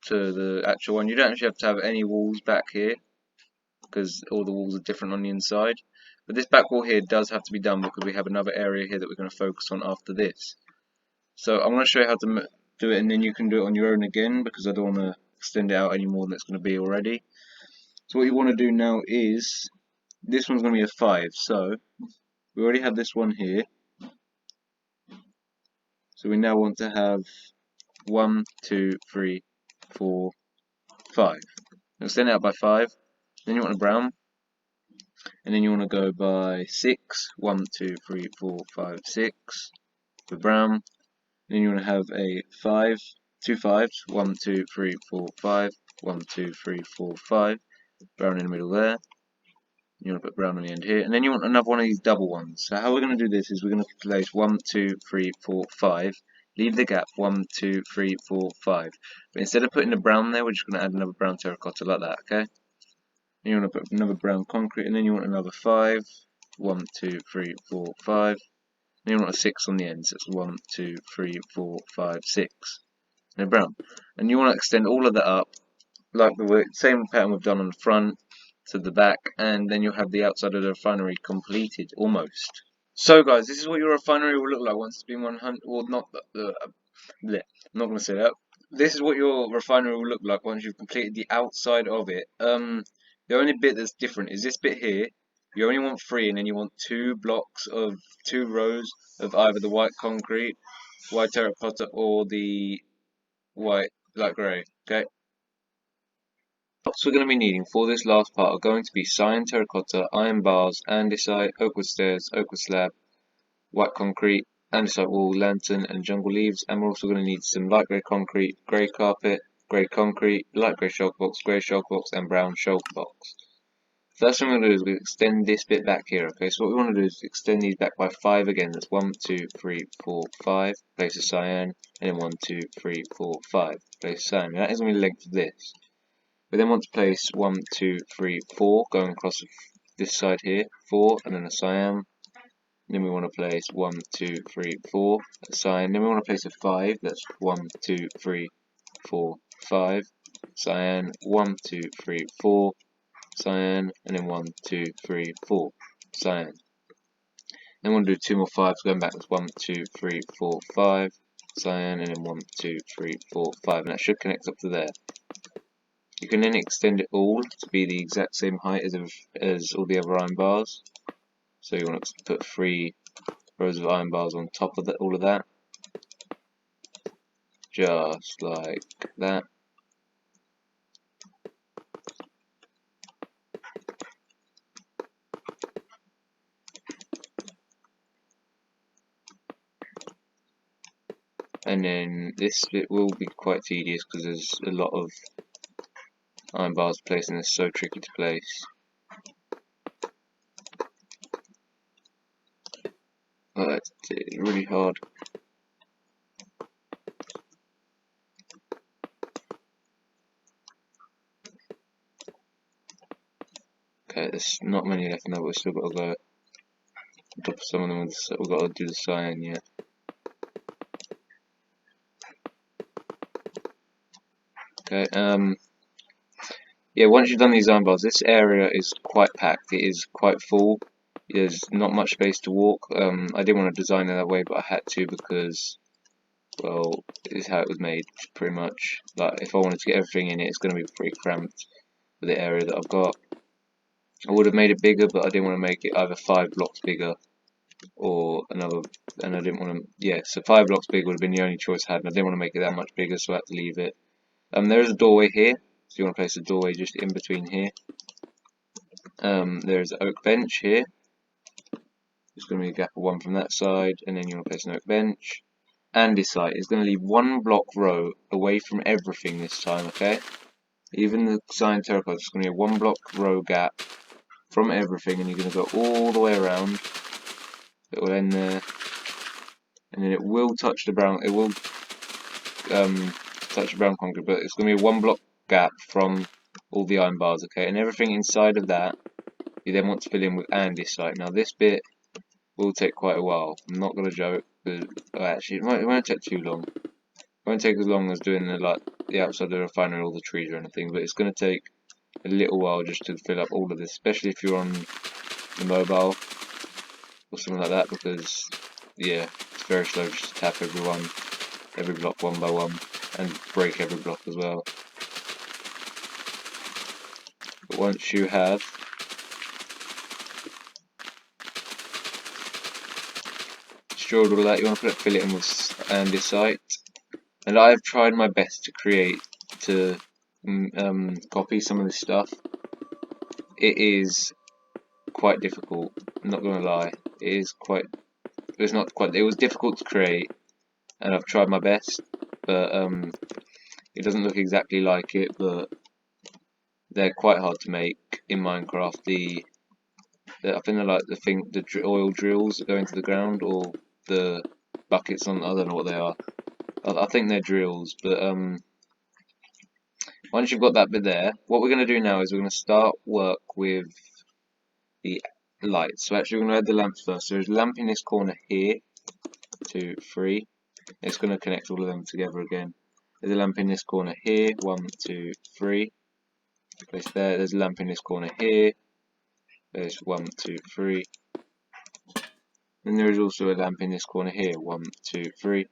to the actual one. You don't actually have to have any walls back here, because all the walls are different on the inside. But this back wall here does have to be done because we have another area here that we're going to focus on after this. So I'm going to show you how to do it, and then you can do it on your own again, because I don't want to extend it out any more than it's going to be already. So what you want to do now is, this one's going to be a 5. So we already have this one here. So we now want to have 1, 2, 3, 4, 5. Extend it out by 5. Then you want a brown. And then you want to go by 6. 1, 2, 3, 4, 5, 6. For brown. And then you want to have a 5. 2 5s. 1, 2, 3, 4, 5. 1, 2, 3, 4, 5. Brown in the middle there. You want to put brown on the end here. And then you want another one of these double ones. So how we're going to do this is we're going to place 1, 2, 3, 4, 5. Leave the gap 1, 2, 3, 4, 5. But instead of putting the brown there, we're just going to add another brown terracotta like that, okay? Then you want to put another brown concrete, and then you want another 5. 1, 2, 3, 4, 5. Then you want a 6 on the end, so it's 1, 2, 3, 4, 5, 6. And a brown. And you want to extend all of that up, like the same pattern we've done on the front to the back, and then you'll have the outside of the refinery completed, almost. So guys, this is what your refinery will look like once it's been 100, well not, bleh, I'm not going to say that. This is what your refinery will look like once you've completed the outside of it. The only bit that's different is this bit here. You only want 3, and then you want 2 rows of either the white concrete, white terracotta, or the white light grey. Okay. Blocks we're going to be needing for this last part are going to be cyan terracotta, iron bars, andesite, oak wood stairs, oak wood slab, white concrete, andesite wall, lantern, and jungle leaves. And we're also going to need some light grey concrete, grey carpet, grey concrete, light grey shulker box, grey shulker box, and brown shulker box. First thing we're going to do is we extend this bit back here, okay? So what we want to do is extend these back by 5 again. That's 1, 2, 3, 4, 5. Place a cyan, and then 1, 2, 3, 4, 5. Place a cyan. Now that is going to be the length of this. We then want to place 1, 2, 3, 4, going across this side here. 4, and then a cyan. Then we want to place 1, 2, 3, 4, a cyan. Then we want to place a 5. That's 1, 2, 3, 4, 5. Cyan. 1, 2, 3, 4. Cyan, and then 1, 2, 3, 4, cyan. Then we'll do 2 more 5s going backwards. 1, 2, 3, 4, 5, cyan, and then 1, 2, 3, 4, 5, and that should connect up to there. You can then extend it all to be the exact same height as all the other iron bars. So you want to put 3 rows of iron bars on top of all of that, just like that. And then this bit will be quite tedious because there's a lot of iron bars placed, and it's so tricky to place. It's really hard. Okay, there's not many left now, but we've still got to go on top of some of them. We've got to do the cyan yet. Okay, yeah, once you've done these iron bars, this area is quite packed. It is quite full. There's not much space to walk. I didn't want to design it that way, but I had to because, well, this is how it was made, pretty much. Like, if I wanted to get everything in it, it's going to be pretty cramped for the area that I've got. I would have made it bigger, but I didn't want to make it either 5 blocks bigger or another, and I didn't want to, yeah, so 5 blocks bigger would have been the only choice I had, and I didn't want to make it that much bigger, so I had to leave it. There is a doorway here, so you want to place a doorway just in between here. There is an oak bench here. There's going to be a gap of 1 from that side, and then you want to place an oak bench. Andesite is going to leave 1 block row away from everything this time, okay? Even the cyan terracotta is going to be a 1 block row gap from everything, and you're going to go all the way around. It will end there, and then it will touch the brown. It will touch the brown concrete, but it's going to be a 1 block gap from all the iron bars, okay? And everything inside of that, you then want to fill in with andesite. Now this bit will take quite a while. I'm not going to joke, but actually it won't take too long. It won't take as long as doing the outside of the refinery, all the trees or anything, but it's going to take a little while just to fill up all of this, especially if you're on the mobile or something like that, because yeah, it's very slow just to tap every block 1 by 1, and break every block as well. But once you have destroyed all that, you want to fill it in with andesite. And I've tried my best to copy some of this stuff. It is quite difficult, I'm not gonna lie. It was difficult to create, and I've tried my best, but it doesn't look exactly like it, but they're quite hard to make in Minecraft. I think they're like the oil drills that go into the ground, or the buckets on, I don't know what they are. I think they're drills, but once you've got that bit there, what we're going to do now is we're going to start work with the lights. So actually we're going to add the lamps first. So there's a lamp in this corner here, 2, 3. It's going to connect all of them together again. There's a lamp in this corner here, 1, 2, 3. Place there. There's a lamp in this corner here. There's 1, 2, 3. Then there is also a lamp in this corner here, 1, 2, 3.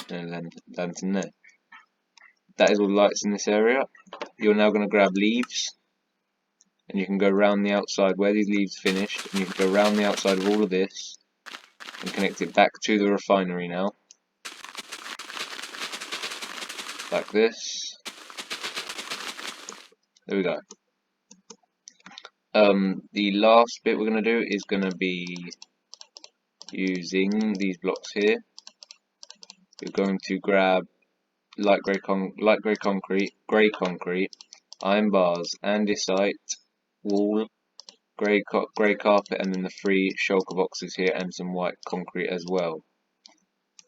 And a lantern there. That is all the lights in this area. You're now going to grab leaves. and you can go round the outside where these leaves finished, and you can go round the outside of all of this and connect it back to the refinery now, like this. There we go. The last bit we're going to do is going to be using these blocks here. We're going to grab light grey concrete, grey concrete, iron bars, andesite, wool, grey carpet, and then the 3 shulker boxes here, and some white concrete as well.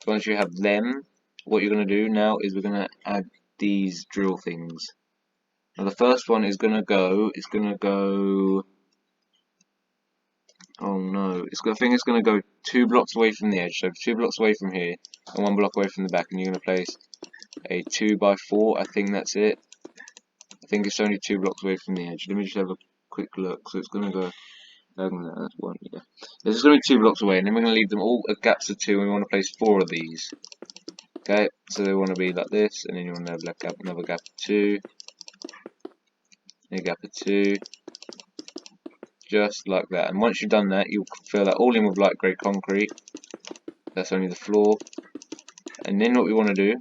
So once you have them, what you're going to do now is we're going to add these drill things. Now the first one is going to go, oh no, I think it's going to go 2 blocks away from the edge, so 2 blocks away from here, and 1 block away from the back, and you're going to place a 2x4, I think that's it. I think it's only 2 blocks away from the edge. Let me just have a quick look. So it's going to go, that's 1, yeah. This is going to be 2 blocks away, and then we're going to leave them all at gaps of 2, and we want to place 4 of these. Okay, so they want to be like this, and then you want to have another gap of 2, and a gap of 2, just like that. And once you've done that, you'll fill that all in with light grey concrete. That's only the floor. And then what we want to do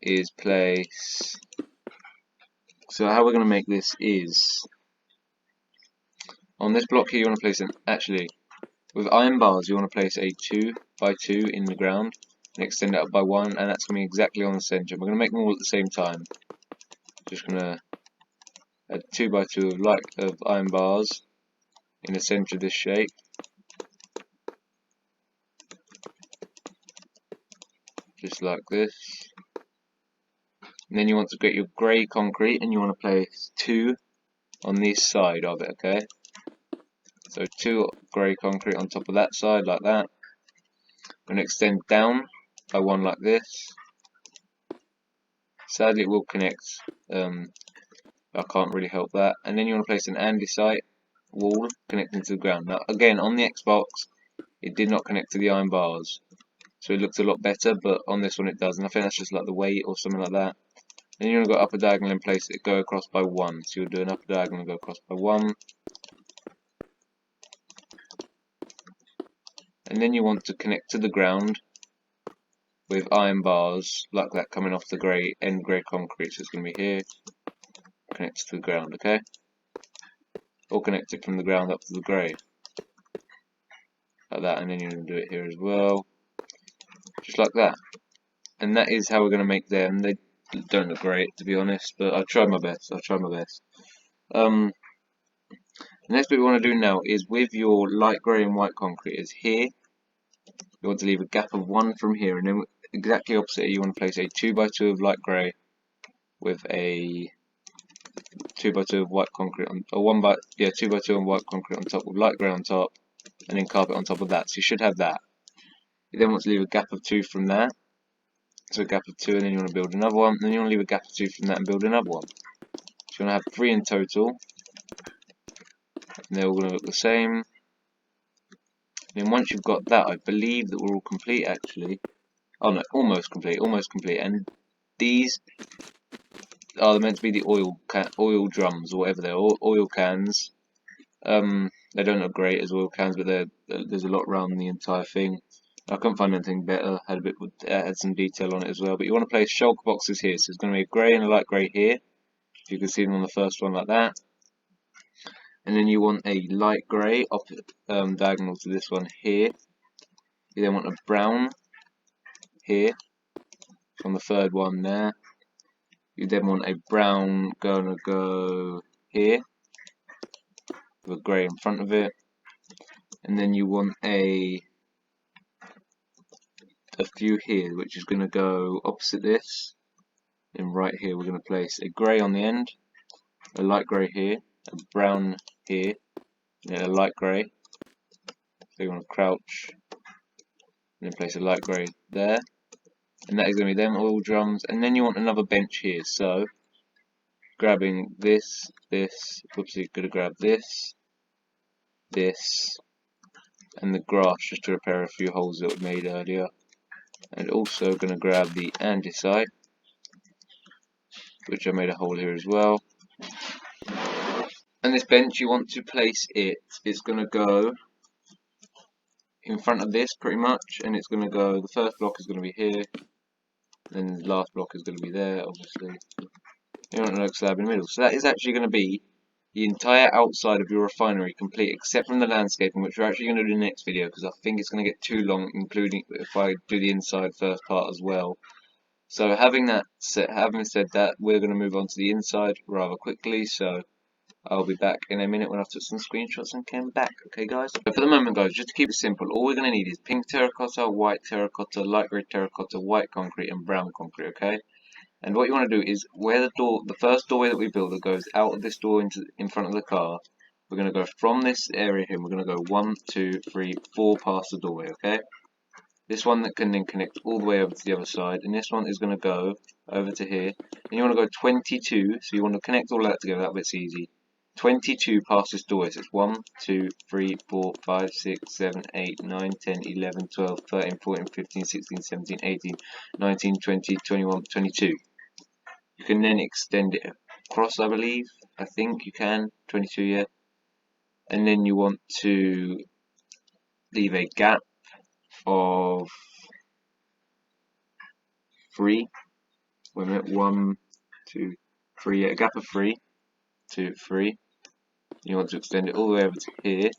is place, so how we're going to make this is, on this block here you want to place actually, with iron bars you want to place a 2x2 in the ground, and extend it up by 1, and that's going to be exactly on the centre. We're going to make them all at the same time. Just going to add 2x2 of iron bars in the centre of this shape. Just like this. And then you want to get your grey concrete, and you want to place 2 on this side of it, okay? So 2 grey concrete on top of that side, like that. I'm going to extend down by 1 like this. Sadly it will connect, I can't really help that. And then you want to place an andesite wall connecting to the ground. Now again, on the Xbox it did not connect to the iron bars, so it looks a lot better, but on this one it does, and I think that's just like the weight or something like that. Then you're going to go upper diagonal and place it, go across by 1. So you'll do an upper diagonal and go across by 1. And then you want to connect to the ground with iron bars like that coming off the grey concrete. So it's going to be here, connects to the ground, okay? Or connect it from the ground up to the grey. Like that, and then you're going to do it here as well. Just like that. And that is how we're going to make them. They don't look great, to be honest, but I'll try my best. The next bit we want to do now is with your light grey and white concrete is here. You want to leave a gap of 1 from here, and then exactly opposite it, you want to place a 2x2 of light grey with a 2x2 of white concrete on, or 2x2 on white concrete on top with light grey on top, and then carpet on top of that. So you should have that. You then want to leave a gap of 2 from there. So a gap of 2, and then you want to build another one, and then you want to leave a gap of 2 from that and build another one. So you want to have 3 in total, and they're all going to look the same. And then once you've got that, I believe that we're all complete actually. Oh no, almost complete, and these are meant to be the oil drums or whatever they're, oil cans. They don't look great as oil cans, but there's a lot around the entire thing. I couldn't find anything better. Had some detail on it as well. But you want to place shulker boxes here. So it's going to be a grey and a light grey here. You can see them on the first one like that. And then you want a light grey diagonal to this one here. You then want a brown here from the third one there. You then want a brown gonna go here with a grey in front of it. And then you want a few here, which is going to go opposite this. And right here we're going to place a grey on the end, a light grey here, a brown here, and then a light grey. So you want to crouch and then place a light grey there, and that is going to be them oil drums. And then you want another bench here, so grabbing this, whoopsie, going to grab this, and the grass just to repair a few holes that we made earlier. And also going to grab the andesite, which I made a hole here as well. And this bench, you want to place it, it's going to go in front of this pretty much, and it's going to go, the first block is going to be here, then the last block is going to be there, obviously. You want an slab in the middle. So that is actually going to be the entire outside of your refinery complete, except from the landscaping, which we're actually going to do in the next video, because I think it's going to get too long, including if I do the inside first part as well. So having said that, we're going to move on to the inside rather quickly, so I'll be back in a minute when I've took some screenshots and came back, okay guys? So for the moment guys, just to keep it simple, all we're going to need is pink terracotta, white terracotta, light grey terracotta, white concrete and brown concrete, okay? And what you want to do is, where the first doorway that we build that goes out of this door in front of the car, we're going to go from this area here, and we're going to go 1, 2, 3, 4 past the doorway, okay? This one that can then connect all the way over to the other side, and this one is going to go over to here, and you want to go 22, so you want to connect all that together, that bit's easy. 22 past this doorway, so it's 1, 2, 3, 4, 5, 6, 7, 8, 9, 10, 11, 12, 13, 14, 15, 16, 17, 18, 19, 20, 21, 22. You can then extend it across, I believe. I think you can, 22, yeah. And then you want to leave a gap of 3. Wait a minute, 1, 2, 3, yeah, a gap of 3, 2, 3. You want to extend it all the way over to here.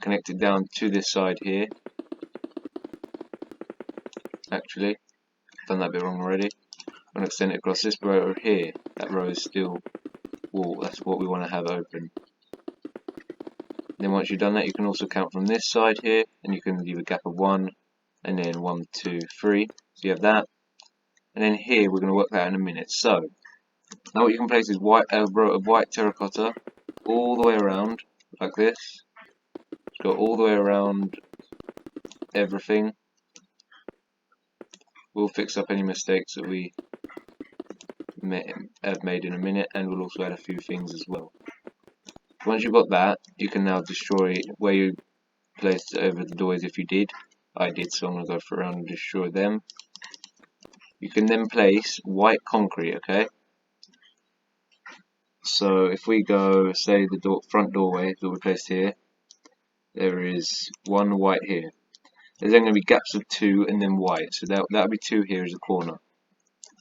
Connect it down to this side here. Actually, I've done that bit wrong already. I'm going to extend it across this row here. That row is still wall, that's what we want to have open. Then once you've done that, you can also count from this side here, and you can leave a gap of 1, and then 1, 2, 3. So you have that. And then here, we're going to work that out in a minute. So, now what you can place is a row of white terracotta all the way around, like this. Go all the way around everything. We'll fix up any mistakes that we have made in a minute, and we'll also add a few things as well. Once you've got that, you can now destroy where you placed over the doors if you did. I did, so I'm going to go around and destroy them. You can then place white concrete, okay? So if we go, say the front doorway that we placed here, there is 1 white here. There's then going to be gaps of 2 and then white, so that'll be 2 here as a corner.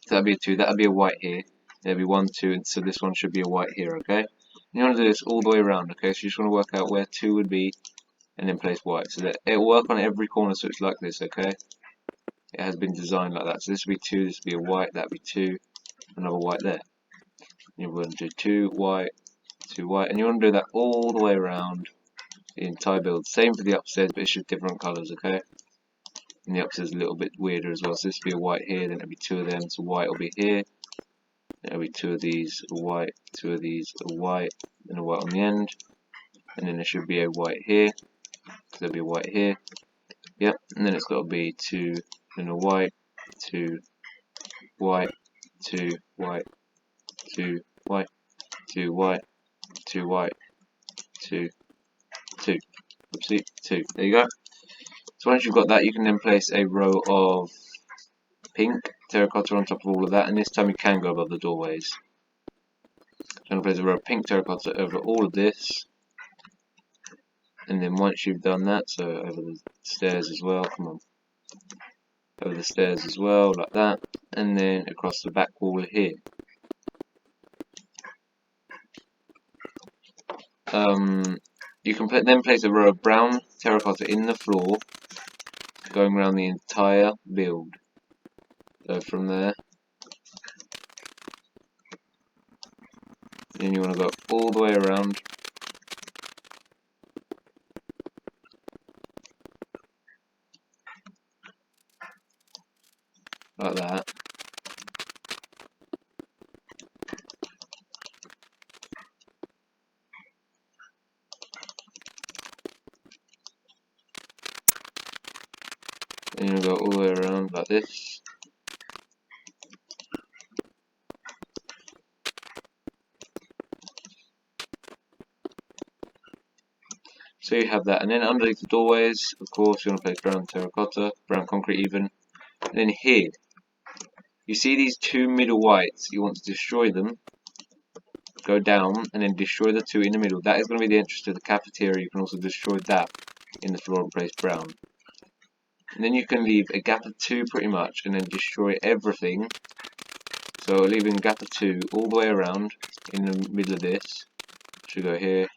So that'll be a 2, that'll be a white here. There'll be 1, 2, and so this one should be a white here, okay? You want to do this all the way around, okay? So you just want to work out where 2 would be, and then place white, so that it'll work on every corner, so it's like this, okay? It has been designed like that. So this would be 2, this would be a white, that would be 2, another white there. You want to do 2 white, 2 white, and you want to do that all the way around the entire build. Same for the upstairs, but it's just different colours, okay? And the upstairs is a little bit weirder as well. So this would be a white here, then it'll be 2 of them, so white will be here. Then it'll be 2 of these, a white, 2 of these, a white, and a white on the end. And then there should be a white here, so there'll be a white here. Yep, and then it's got to be 2, then a white, 2, white, 2, white, 2, white, 2, white, 2, white, 2, 2. Oopsie, 2. There you go. So once you've got that, you can then place a row of pink terracotta on top of all of that, and this time you can go above the doorways. So I'm going to place a row of pink terracotta over all of this, and then once you've done that, so over the stairs as well, come on, over the stairs as well, like that, and then across the back wall here. You can then place a row of brown terracotta in the floor, going around the entire build. So from there, then you want to go all the way around. Like that. And you'll go all the way around like this. So you have that, and then underneath the doorways, of course, you want to place brown terracotta, brown concrete even. And then here, you see these 2 middle whites, you want to destroy them. go down and then destroy the two in the middle. That is going to be the entrance to the cafeteria. You can also destroy that in the floor and place brown. And then you can leave a gap of 2 pretty much, and then destroy everything. So leaving a gap of 2 all the way around in the middle of this. Should go here,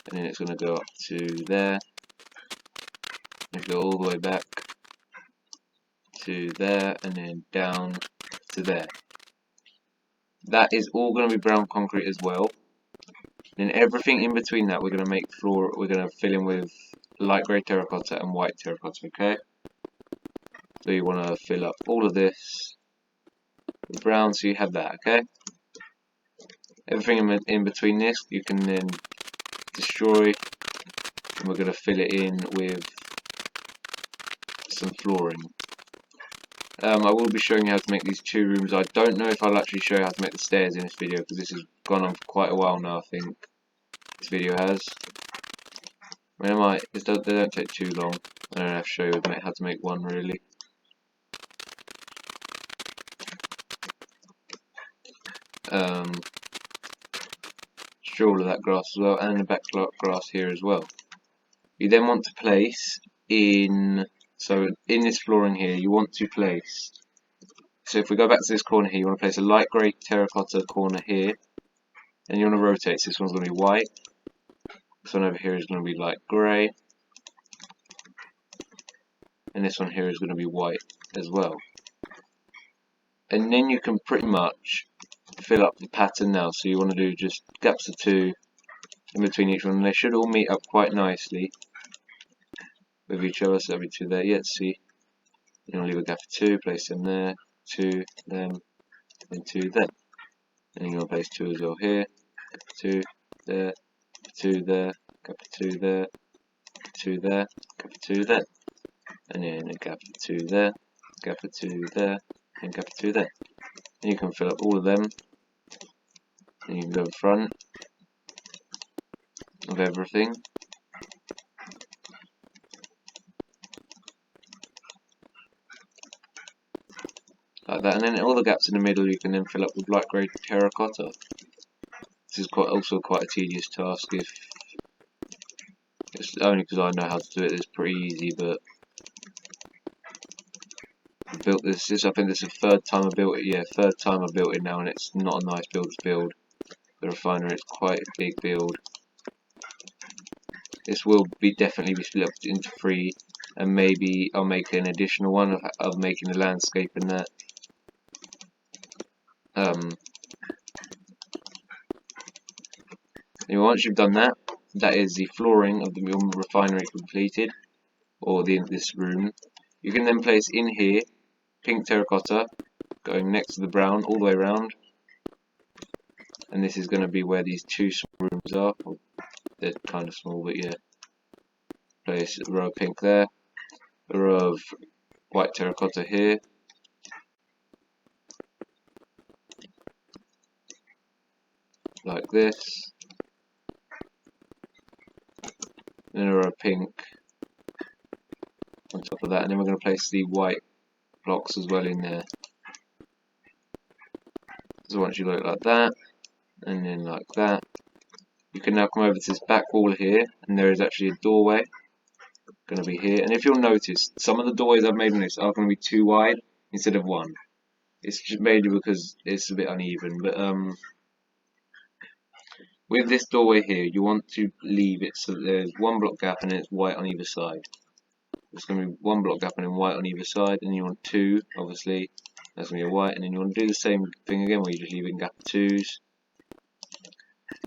and then it's going to go up to there. And go all the way back to there, and then down to there. That is all going to be brown concrete as well. Then everything in between that we're going to make floor. We're going to fill in with light grey terracotta and white terracotta. Okay. So you want to fill up all of this with brown, so you have that. Okay. Everything in between this you can then destroy, and we're going to fill it in with some flooring. I will be showing you how to make these 2 rooms. I don't know if I'll actually show you how to make the stairs in this video, because this has gone on for quite a while now, I think. This video has. I mean, they don't take too long. I don't have to show you how to make one, really. Destroy all of that grass as well, and the back grass here as well. You then want to place in... So in this flooring here, you want to place, so if we go back to this corner here, you want to place a light grey terracotta corner here, and you want to rotate. So this one's going to be white, this one over here is going to be light grey, and this one here is going to be white as well. And then you can pretty much fill up the pattern now. So you want to do just gaps of 2 in between each one, and they should all meet up quite nicely with each other, so that'll be 2 there. Yeah, see, you want to leave a gap of 2, place them there, 2, them, and 2 them. And then you want to place 2 as well here, 2 there, 2 there, gap of 2 there, 2 there, gap of 2 there, and then a gap of 2 there, gap of 2 there, and gap of 2 there. And you can fill up all of them, and you can go in front of everything. Like that, and then all the gaps in the middle you can then fill up with light grey terracotta. This is also quite a tedious task, if it's only because I know how to do it. It's pretty easy, but I built this. I think this is the 3rd time I built it. Yeah, 3rd time I built it now, and it's not a nice build to build. The refinery, it's quite a big build. This will definitely be split up into 3, and maybe I'll make an additional one of making the landscape and that. And once you've done that, that is the flooring of the refinery completed, or this room. You can then place in here pink terracotta going next to the brown all the way around, and this is going to be where these 2 small rooms are. Well, they're kind of small, but yeah. Place a row of pink there, a row of white terracotta here, like this, and a row of pink on top of that, and then we're going to place the white blocks as well in there. So once you look like that, and then like that, you can now come over to this back wall here, and there is actually a doorway going to be here. And if you'll notice, some of the doorways I've made on this are going to be 2 wide instead of 1. It's just mainly because it's a bit uneven, but with this doorway here, you want to leave it so that there's 1 block gap and it's white on either side. There's going to be 1 block gap and then white on either side, and you want 2, obviously. That's going to be a white, and then you want to do the same thing again where you're just leaving gap 2s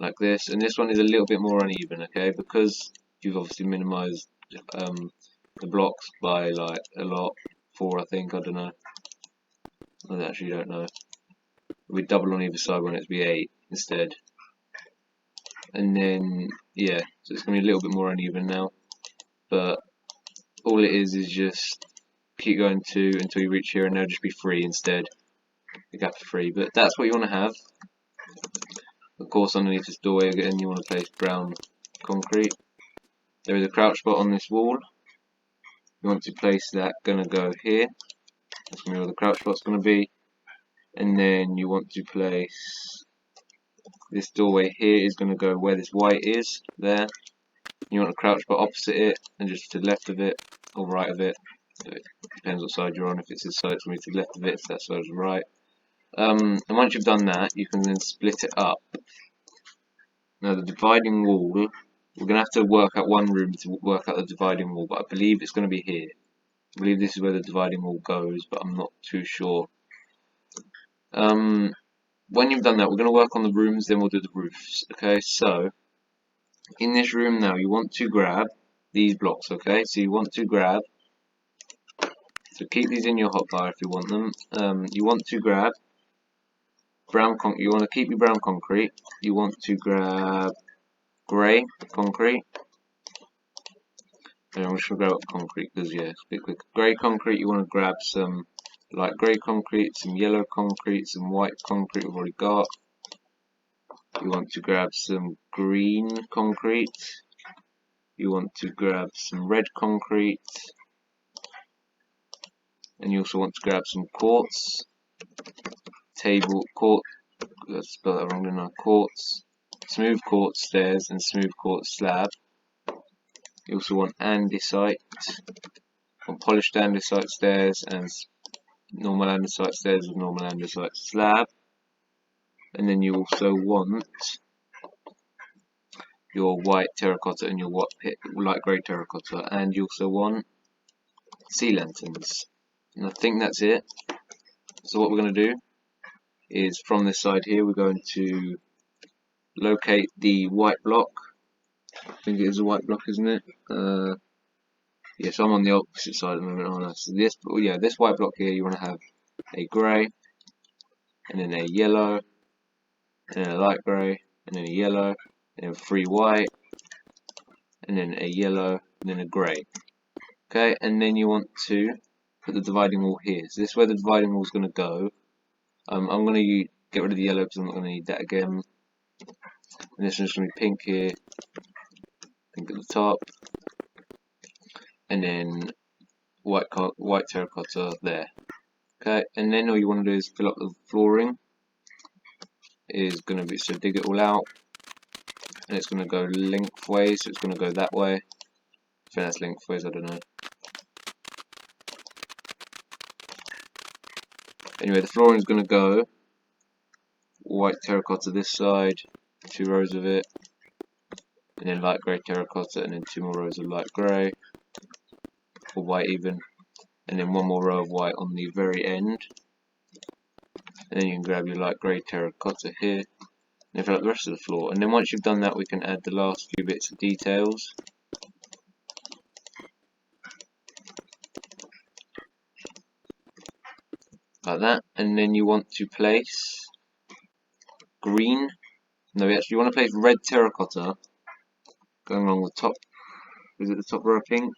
like this. And this one is a little bit more uneven, okay, because you've obviously minimized the blocks by like a lot, 4 I think, I don't know. I actually don't know. We double on either side when it's be 8 instead. And then yeah, so it's gonna be a little bit more uneven now. But all it is just keep going 2 until you reach here, and there'll just be 3 instead. The gap of 3. But that's what you want to have. Of course, underneath this doorway again, you want to place brown concrete. There is a crouch spot on this wall. You want to place that, gonna go here. That's gonna be where the crouch spot's gonna be. And then you want to place This doorway here is going to go where this white is, there. You want to crouch but opposite it, and just to the left of it, or right of it. So it depends what side you're on. If it's this side, it's going to be to the left of it, if that side's right. And once you've done that, you can then split it up. Now the dividing wall, we're going to have to work out one room to work out the dividing wall, but I believe it's going to be here. I believe this is where the dividing wall goes, but I'm not too sure. When you've done that, we're going to work on the rooms, then we'll do the roofs. Okay, so in this room now, you want to grab these blocks. Okay, so you want to grab. So keep these in your hotbar if you want them. You want to grab brown concrete. You want to keep your brown concrete. You want to grab grey concrete. And I'm just going to grab up concrete because yeah, it's a bit quick. Grey concrete. You want to grab some light grey concrete, some yellow concrete, some white concrete we've already got. You want to grab some green concrete. You want to grab some red concrete. And you also want to grab some quartz. Let's spell that wrong, didn't I? Quartz. Smooth quartz stairs and smooth quartz slab. You also want andesite. Polished andesite stairs and normal andesite stairs with normal andesite slab. And then you also want your white terracotta and your light grey terracotta, and you also want sea lanterns. And I think that's it. So what we're going to do is from this side here, we're going to locate the white block. I think it is a white block, isn't it? Yes, I'm on the opposite side at the moment, aren't I? So this white block here, you want to have a grey, and then a yellow, and then a light grey, and then a yellow, and then 3 white, and then a yellow, and then a grey. Okay, and then you want to put the dividing wall here. So this is where the dividing wall is going to go. I'm going to get rid of the yellow because I'm not going to need that again. And this one's going to be pink here, pink at the top, and then white terracotta there. Okay, and then all you want to do is fill up the flooring. Is going to be, so dig it all out, and it's going to go lengthways, so it's going to go that way. I think that's lengthways, I don't know. Anyway, the flooring is going to go white terracotta this side, 2 rows of it, and then light grey terracotta, and then 2 more rows of light grey, or white even, and then 1 more row of white on the very end. And then you can grab your light grey terracotta here, and fill up the rest of the floor. And then once you've done that, we can add the last few bits of details. Like that. And then you want to place green. No, actually you want to place red terracotta going along the top. Is it the top row of pink?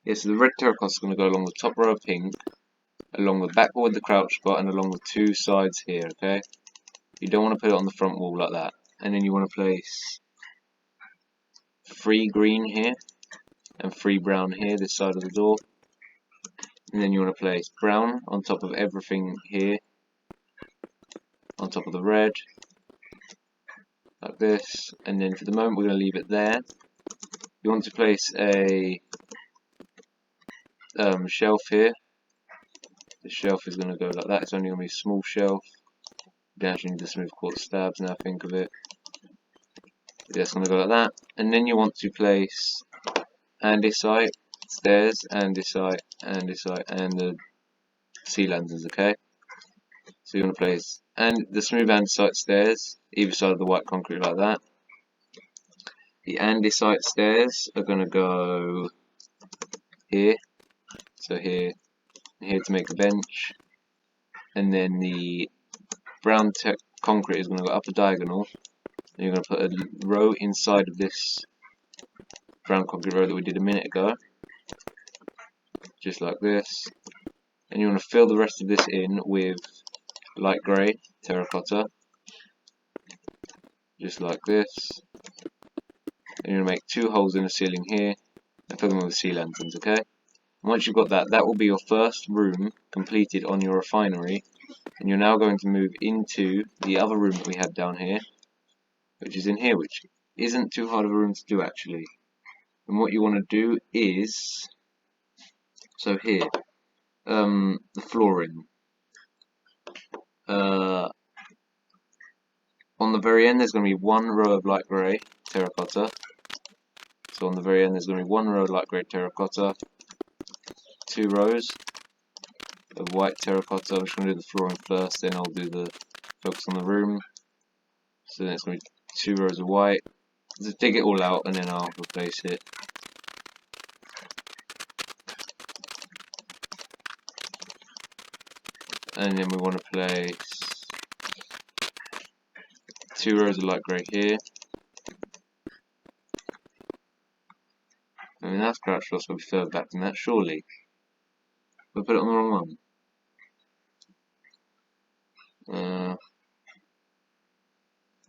Yeah, so the red terracotta is going to go along the top row of pink, along the back wall with the crouch spot, and along the 2 sides here, okay? You don't want to put it on the front wall like that. And then you want to place 3 green here, and 3 brown here, this side of the door. And then you want to place brown on top of everything here, on top of the red, like this. And then for the moment we're going to leave it there. You want to place a shelf here. The shelf is going to go like that. It's only going to be a small shelf. You don't actually need the smooth quartz slabs now I think of it. Yeah, it's going to go like that. And then you want to place andesite stairs, andesite, and the sea lanterns, okay? So you want to place the smooth andesite stairs either side of the white concrete like that. The andesite stairs are going to go here, so here to make a bench, and then the brown concrete is going to go up a diagonal, and you're going to put a row inside of this brown concrete row that we did a minute ago, just like this. And you want to fill the rest of this in with light grey terracotta, just like this. And you're going to make 2 holes in the ceiling here and fill them with sea lanterns, okay? And once you've got that, that will be your first room completed on your refinery, And you're now going to move into the other room that we had down here, which is in here, which isn't too hard of a room to do actually. And what you want to do is, so here, the flooring. On the very end there's going to be one row of light grey terracotta. So on the very end there's going to be one row of light grey terracotta, 2 rows of white terracotta. I'm just going to do the flooring first, then I'll do the focus on the room. So then it's going to be 2 rows of white. Just dig it all out and then I'll replace it. And then we want to place 2 rows of light grey here. I mean, that's crouch loss will be further back than that, surely. We put it on the wrong one.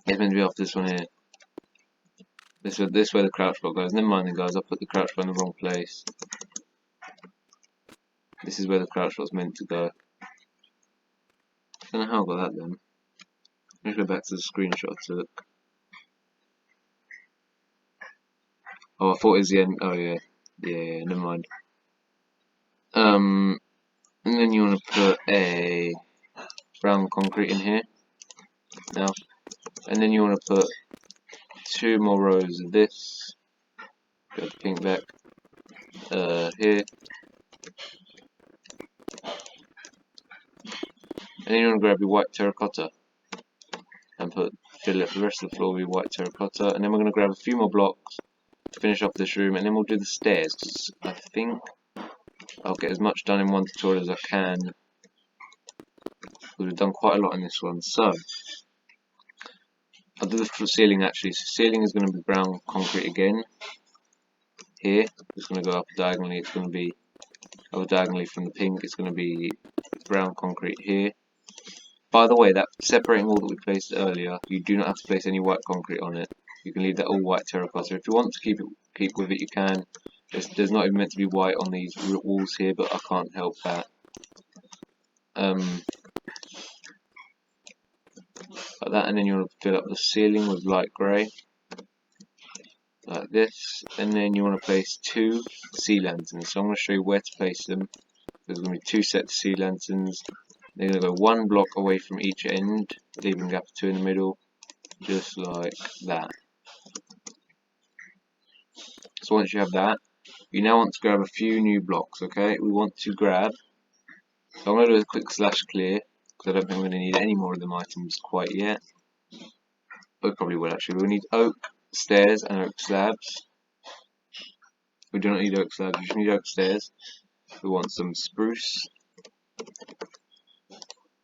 It's meant to be off this one here. This way the crouch block goes. Never mind then, guys, I'll put the crouch block in the wrong place. This is where the crouch block's meant to go. I don't know how I got that then. Let me go back to the screenshot I took. Oh, I thought it was the end. Oh yeah, yeah, never mind. And then you want to put a brown concrete in here now, and then you want to put 2 more rows of this. Go the pink back here, and then you want to grab your white terracotta and fill it the rest of the floor with white terracotta, and then we're going to grab a few more blocks to finish off this room, and then we'll do the stairs, because I think I'll get as much done in one tutorial as I can. We've done quite a lot in this one, so I'll do the ceiling actually. So ceiling is going to be brown concrete again. Here, it's going to go up diagonally. It's going to be up diagonally from the pink. It's going to be brown concrete here. By the way, that separating wall that we placed earlier, you do not have to place any white concrete on it. You can leave that all white terracotta. If you want to keep with it, you can. There's not even meant to be white on these walls here, but I can't help that. Like that, and then you want to fill up the ceiling with light grey, like this, and then you want to place 2 sea lanterns. So I'm going to show you where to place them. There's going to be 2 sets of sea lanterns. They're going to go 1 block away from each end, leaving a gap of 2 in the middle, just like that. So once you have that, you now want to grab a few new blocks, okay? We want to grab, so I'm going to do a quick slash clear, because I don't think we're going to need any more of them items quite yet. We probably will actually. We need oak stairs and oak slabs. We do not need oak slabs, we just need oak stairs. We want some spruce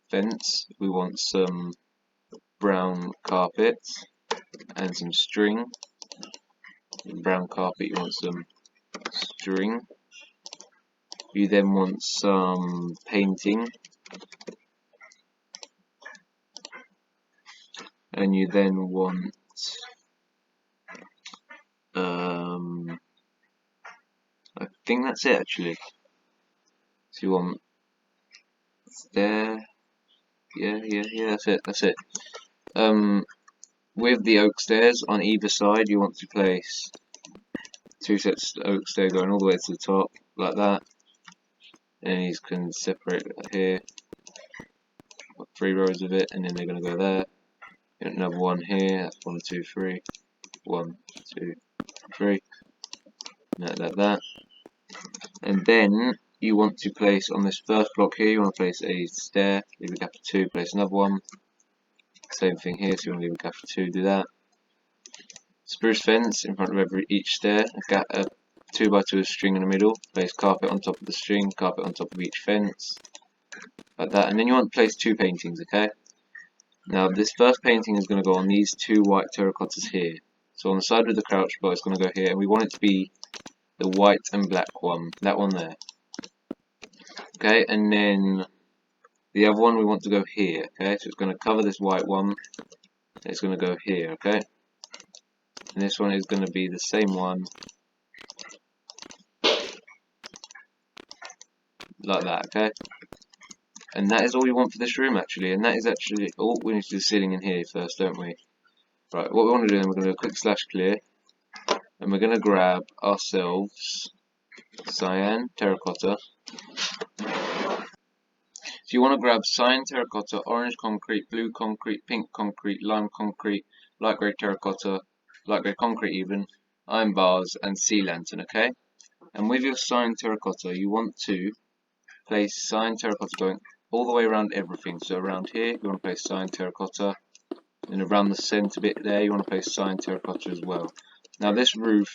fence. We want some brown carpet and some string. Brown carpet, you want some string. You then want some painting. And you then want I think that's it actually. So you want there, yeah, that's it. With the oak stairs on either side, you want to place 2 sets of oak stairs going all the way to the top, like that. And you can separate it here, 3 rows of it, and then they're going to go there. Another one here, that's 1, 2, 3, 1, 2, 3, like that. And then you want to place on this first block here, you want to place a stair, leave a gap of 2, place another one. Same thing here, so you want to leave a gap of 2, do that. Spruce fence in front of each stair, a 2 by 2 string in the middle, place carpet on top of the string, carpet on top of each fence, like that. And then you want to place 2 paintings, okay? Now this first painting is going to go on these 2 white terracottas here. So on the side with the crouch block, it's going to go here, and we want it to be the white and black one, that one there. Okay, and then the other one we want to go here, okay? So it's going to cover this white one, it's going to go here, okay? And this one is going to be the same one, like that, okay? And that is all we want for this room actually, and that is actually, oh, we need to do the ceiling in here first, don't we? Right, what we want to do, then we're going to do a quick slash clear, and we're going to grab ourselves cyan, terracotta. So you want to grab cyan terracotta, orange concrete, blue concrete, pink concrete, lime concrete, light grey terracotta, light grey concrete even, iron bars, and sea lantern, okay? And with your cyan terracotta, you want to place cyan terracotta going all the way around everything. So around here, you want to place cyan terracotta, and around the centre bit there, you want to place cyan terracotta as well. Now this roof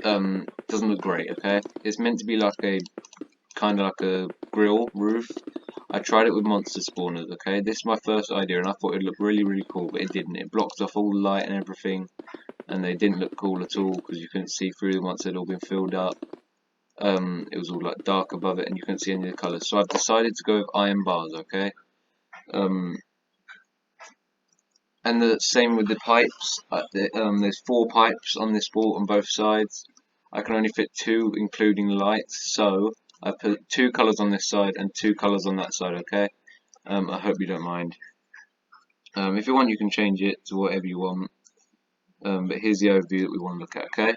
doesn't look great, okay? It's meant to be like a kind of like a grill roof. I tried it with monster spawners, okay? This is my first idea, and I thought it looked really, really cool, but it didn't. It blocked off all the light and everything, and they didn't look cool at all because you couldn't see through them once they'd all been filled up. It was all like dark above it, and you couldn't see any of the colours. So I've decided to go with iron bars, okay? And the same with the pipes. There's 4 pipes on this wall on both sides. I can only fit 2, including the lights. So I put 2 colours on this side and 2 colours on that side. Okay. I hope you don't mind. If you want, you can change it to whatever you want. But here's the overview that we want to look at. Okay.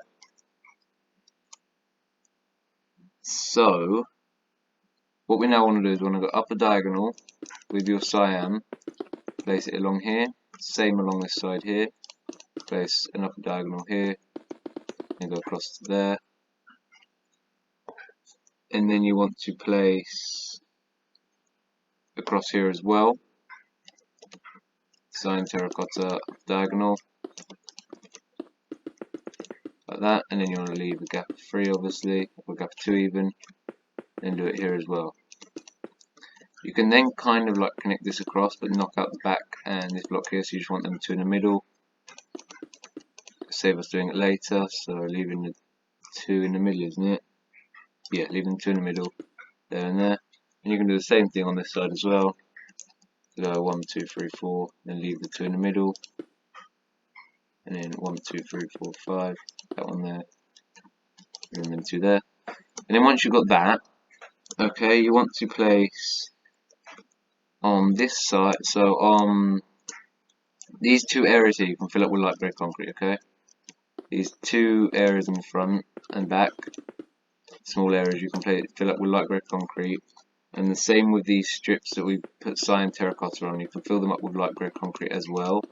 So what we now want to do is we want to go up a diagonal with your cyan. Place it along here. Same along this side here. Place an upper diagonal here. And go across to there. And then you want to place across here as well, cyan terracotta diagonal, like that, and then you want to leave a gap of 3 obviously, or a gap of 2 even, and do it here as well. You can then kind of like connect this across, but knock out the back and this block here, so you just want them 2 in the middle. Save us doing it later, so leaving the 2 in the middle, isn't it? Yeah, leaving 2 in the middle, there and there. And you can do the same thing on this side as well. Go 1, 2, 3, 4, then leave the 2 in the middle, and then 1, 2, 3, 4, 5, that one there, and then 2 there. And then once you've got that, okay, you want to place on this side, so on these 2 areas here, you can fill up with light grey concrete, okay? These 2 areas in the front and back, small areas, you can fill up with light grey concrete. And the same with these strips that we put cyan terracotta on, you can fill them up with light grey concrete as well.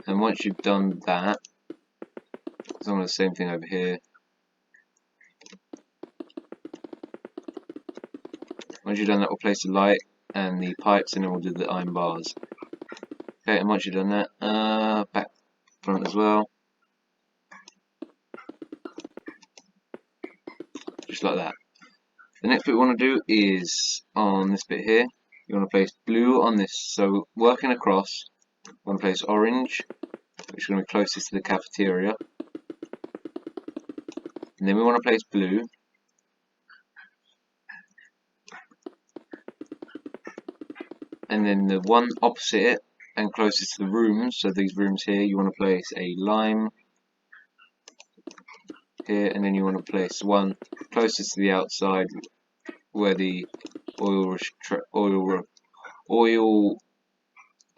And once you've done that, it's almost the same thing over here. Once you've done that, we'll place the light and the pipes, and then we'll do the iron bars. Okay, and once you've done that, back front as well. Just like that. The next bit we want to do is on this bit here. You want to place blue on this. So working across, you want to place orange, which is going to be closest to the cafeteria. And then we want to place blue. And then the one opposite it and closest to the rooms, so these rooms here, you want to place a lime here, and then you want to place one closest to the outside where the oil, I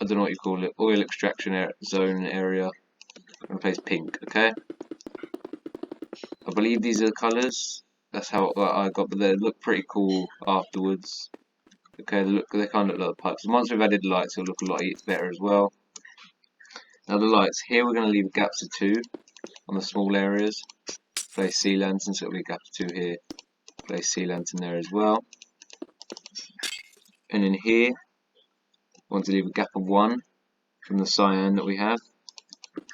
don't know what you call it, oil extraction zone area. I'm going to place pink, okay? I believe these are the colours. That's how I got, but they look pretty cool afterwards. Okay, they kind of look like the pipes. And once we've added lights, it'll look a lot better as well. Now the lights, here we're going to leave gaps of 2 on the small areas. Place sea lantern, so it'll be a gap of 2 here. Place sea lantern there as well. And in here, we want to leave a gap of 1 from the cyan that we have.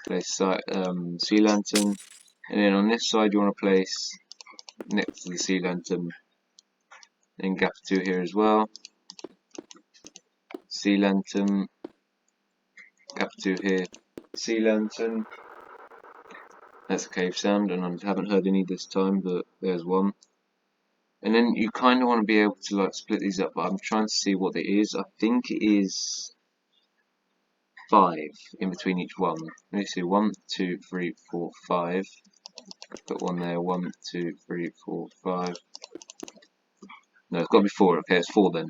Place sea lantern. And then on this side, you want to place next to the sea lantern, then gap of 2 here as well. Sea lantern, gap of 2 here. Sea lantern. That's a cave sound, and I haven't heard any this time, but there's one. And then you kind of want to be able to like split these up, but I'm trying to see what it is. I think it is 5 in between each one. Let me see, 1, 2, 3, 4, 5. Put one there, 1, 2, 3, 4, 5. No, it's got to be 4. Okay, it's 4 then.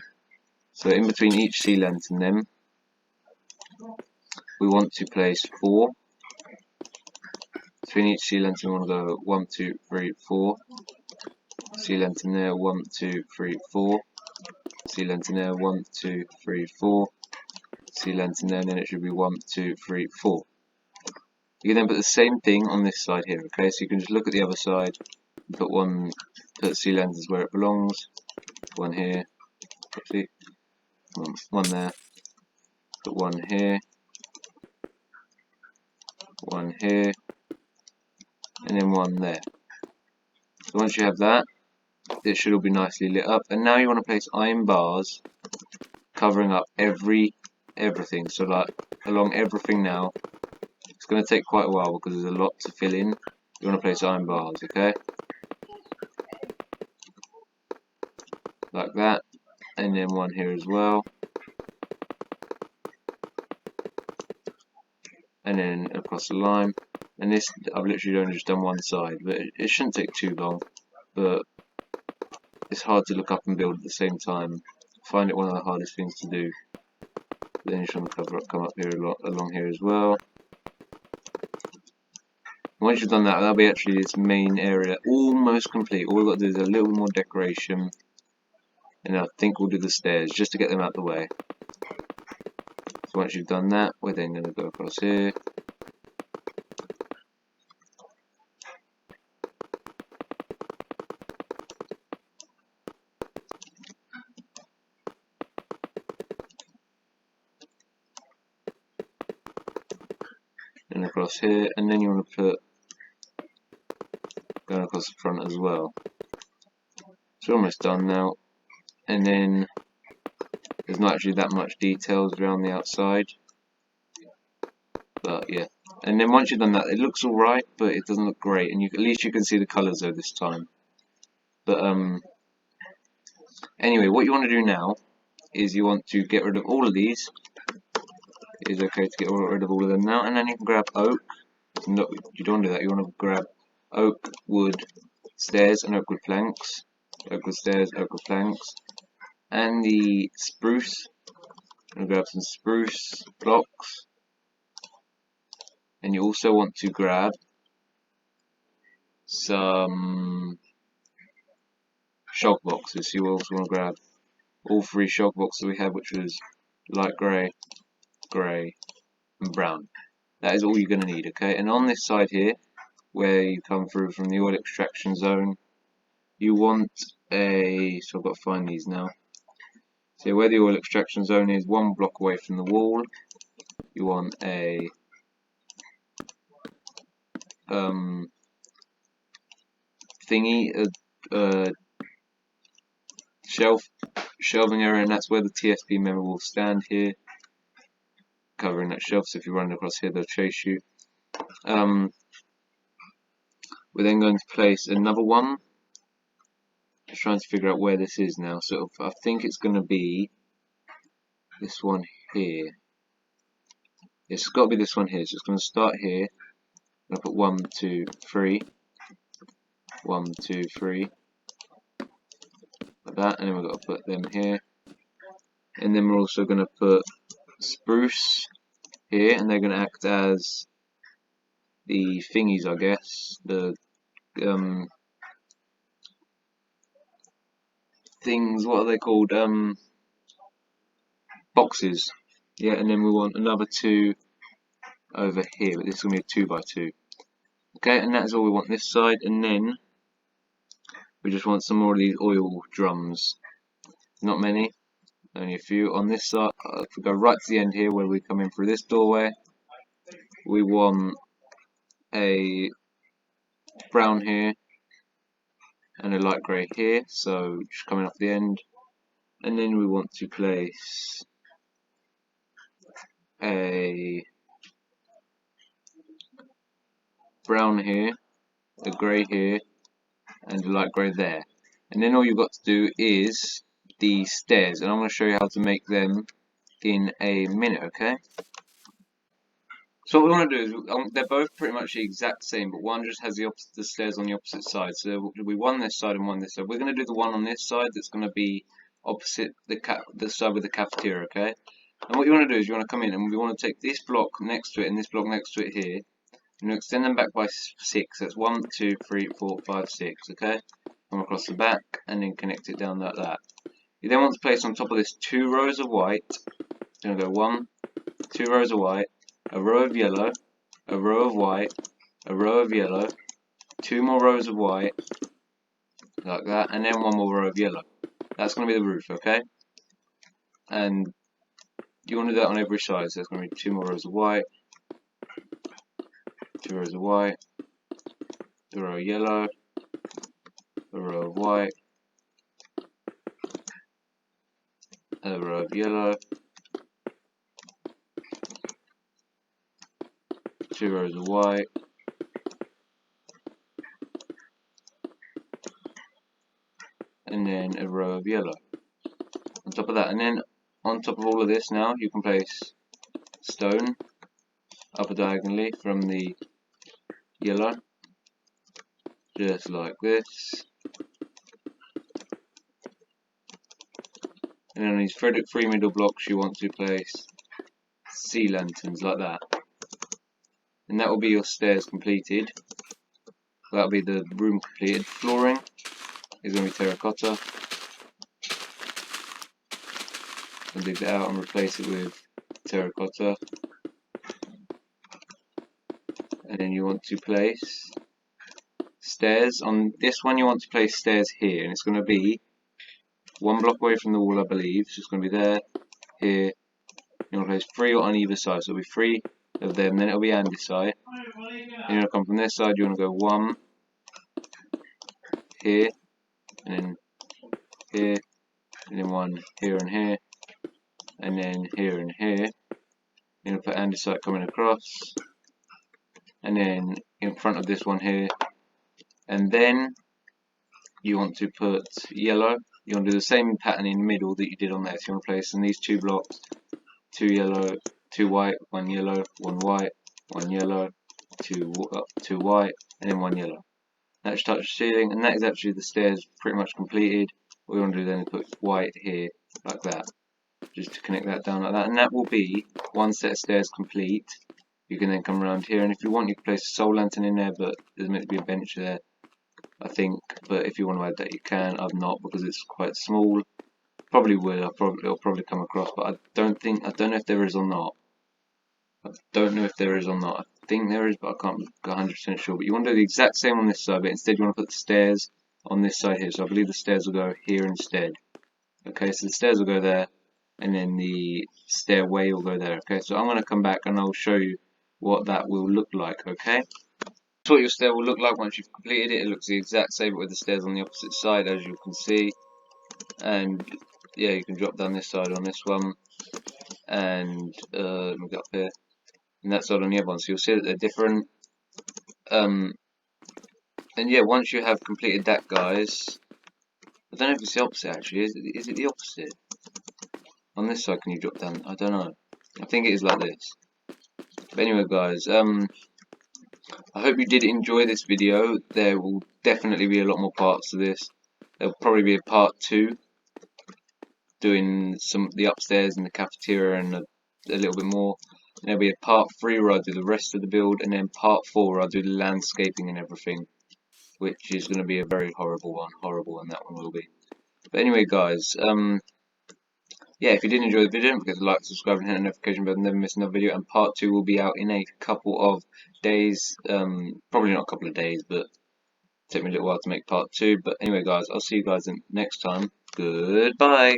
So in between each sea lantern then, we want to place 4. Between each sea lantern, we want to go 1, 2, 3, 4. Sea lantern there, 1, 2, 3, 4. Sea lantern there, 1, 2, 3, 4. Sea lantern there, and then it should be 1, 2, 3, 4. You can then put the same thing on this side here, okay? So you can just look at the other side, put sea lanterns where it belongs. One here, see? One there, put one here, one here, and then one there. So once you have that, it should all be nicely lit up. And now you want to place iron bars covering up everything. So like along everything now. It's going to take quite a while because there's a lot to fill in. You want to place iron bars, okay? Like that. And then one here as well. And then across the line. And this, I've literally only just done one side, but it shouldn't take too long. But it's hard to look up and build at the same time. I find it one of the hardest things to do. Then you just want to come up here along here as well. Once you've done that, that'll be actually this main area almost complete. All we've got to do is a little more decoration. And I think we'll do the stairs just to get them out of the way. So once you've done that, we're then going to go across here. And across here, and then you want to put going across the front as well. It's almost done now, and then there's not actually that much details around the outside, but yeah. And then once you've done that, it looks alright, but it doesn't look great, and at least you can see the colours though this time. But anyway, what you want to do now is you want to get rid of all of these. It is okay to get rid of all of them now, and then you can grab oak. No, you don't want to do that. You want to grab oak, wood, stairs, and oak wood planks. Oak wood stairs, oak wood planks, and the spruce. I'm going to grab some spruce blocks, and you also want to grab some shog boxes. So you also want to grab all 3 shog boxes we have, which was light grey, grey, and brown. That is all you're going to need, okay? And on this side here, where you come through from the oil extraction zone, you want a, so I've got to find these now. So where the oil extraction zone is, 1 block away from the wall, you want a thingy, a shelving area, and that's where the TSP member will stand here, covering that shelf. So if you run across here, they'll chase you. We're then going to place another one. Just trying to figure out where this is now. So I think it's going to be this one here. It's got to be this one here. So it's going to start here. I'm going to put 1, 2, 3. 1, 2, 3. Like that. And then we've got to put them here. And then we're also going to put spruce here. And they're going to act as the thingies, I guess. The things, what are they called? Boxes. Yeah, and then we want another 2 over here, but this is going to be a 2 by 2. Okay, and that's all we want this side, and then we just want some more of these oil drums. Not many, only a few. On this side, if we go right to the end here where we come in through this doorway, we want a brown here and a light grey here, so just coming off the end. And then we want to place a brown here, a grey here, and a light grey there. And then all you've got to do is the stairs, and I'm going to show you how to make them in a minute, okay? So what we want to do is, they're both pretty much the exact same, but one just has the stairs on the opposite side. So there will be one this side and one this side. We're going to do the one on this side that's going to be opposite the side with the cafeteria, okay? And what you want to do is you want to come in and we want to take this block next to it and this block next to it here, and you extend them back by 6. That's 1, 2, 3, 4, 5, 6, okay? Come across the back and then connect it down like that. You then want to place on top of this 2 rows of white. You're going to go 1, 2 rows of white, a row of yellow, a row of white, a row of yellow, 2 more rows of white, like that, and then 1 more row of yellow. That's going to be the roof, okay? And you want to do that on every side, so there's going to be 2 more rows of white, 2 rows of white, a row of yellow, a row of white, a row of yellow, 2 rows of white, and then a row of yellow on top of that. And then on top of all of this now you can place stone upper diagonally from the yellow, just like this. And then on these 3 middle blocks you want to place sea lanterns like that. And that will be your stairs completed. That will be the room completed. Flooring is going to be terracotta. I'll dig that out and replace it with terracotta. And then you want to place stairs. On this one you want to place stairs here, and it's going to be 1 block away from the wall, I believe. So it's going to be there, here. You want to place 3 on either side, so it'll be 3 of them, then it'll be on this side. And you want to come from this side, you want to go 1 here, and then here, and then 1 here and here, and then here and here. You're going to put andesite coming across, and then in front of this one here, and then you want to put yellow. You want to do the same pattern in the middle that you did on there. So you want to place in these 2 blocks, 2 yellow, 2 white, 1 yellow, 1 white, 1 yellow, 2 white, and then 1 yellow. That should touch the ceiling, and that is actually the stairs pretty much completed. What we want to do then is put white here, like that, just to connect that down like that, and that will be 1 set of stairs complete. You can then come around here, and if you want you can place a soul lantern in there, but there's meant to be a bench there, I think. But if you want to add that you can. I've not, because it's quite small. Probably will. It'll probably come across, but I don't know if there is or not. I think there is, but I can't be 100% sure. But you want to do the exact same on this side, but instead you want to put the stairs on this side here. So I believe the stairs will go here instead. Okay, so the stairs will go there, and then the stairway will go there. Okay, so I'm going to come back and I'll show you what that will look like. Okay. That's what your stair will look like once you've completed it. It looks the exact same, but with the stairs on the opposite side, as you can see. And yeah, you can drop down this side on this one, and let me get up here, and that side on the other one. So you'll see that they're different. And yeah, once you have completed that, guys, I don't know if it's the opposite actually. Is it the opposite? On this side, can you drop down? I don't know. I think it is like this. But anyway, guys, I hope you did enjoy this video. There will definitely be a lot more parts to this. There'll probably be a part 2, doing some the upstairs and the cafeteria and a little bit more. And there'll be a part 3 where I do the rest of the build, and then part 4 where I do the landscaping and everything, which is going to be a very horrible one that one will be. But anyway, guys, yeah, if you did enjoy the video, don't forget to like, subscribe, and hit the notification bell to never miss another video. And part 2 will be out in a couple of days. Probably not a couple of days, but take me a little while to make part 2. But anyway, guys, I'll see you guys next time. Goodbye.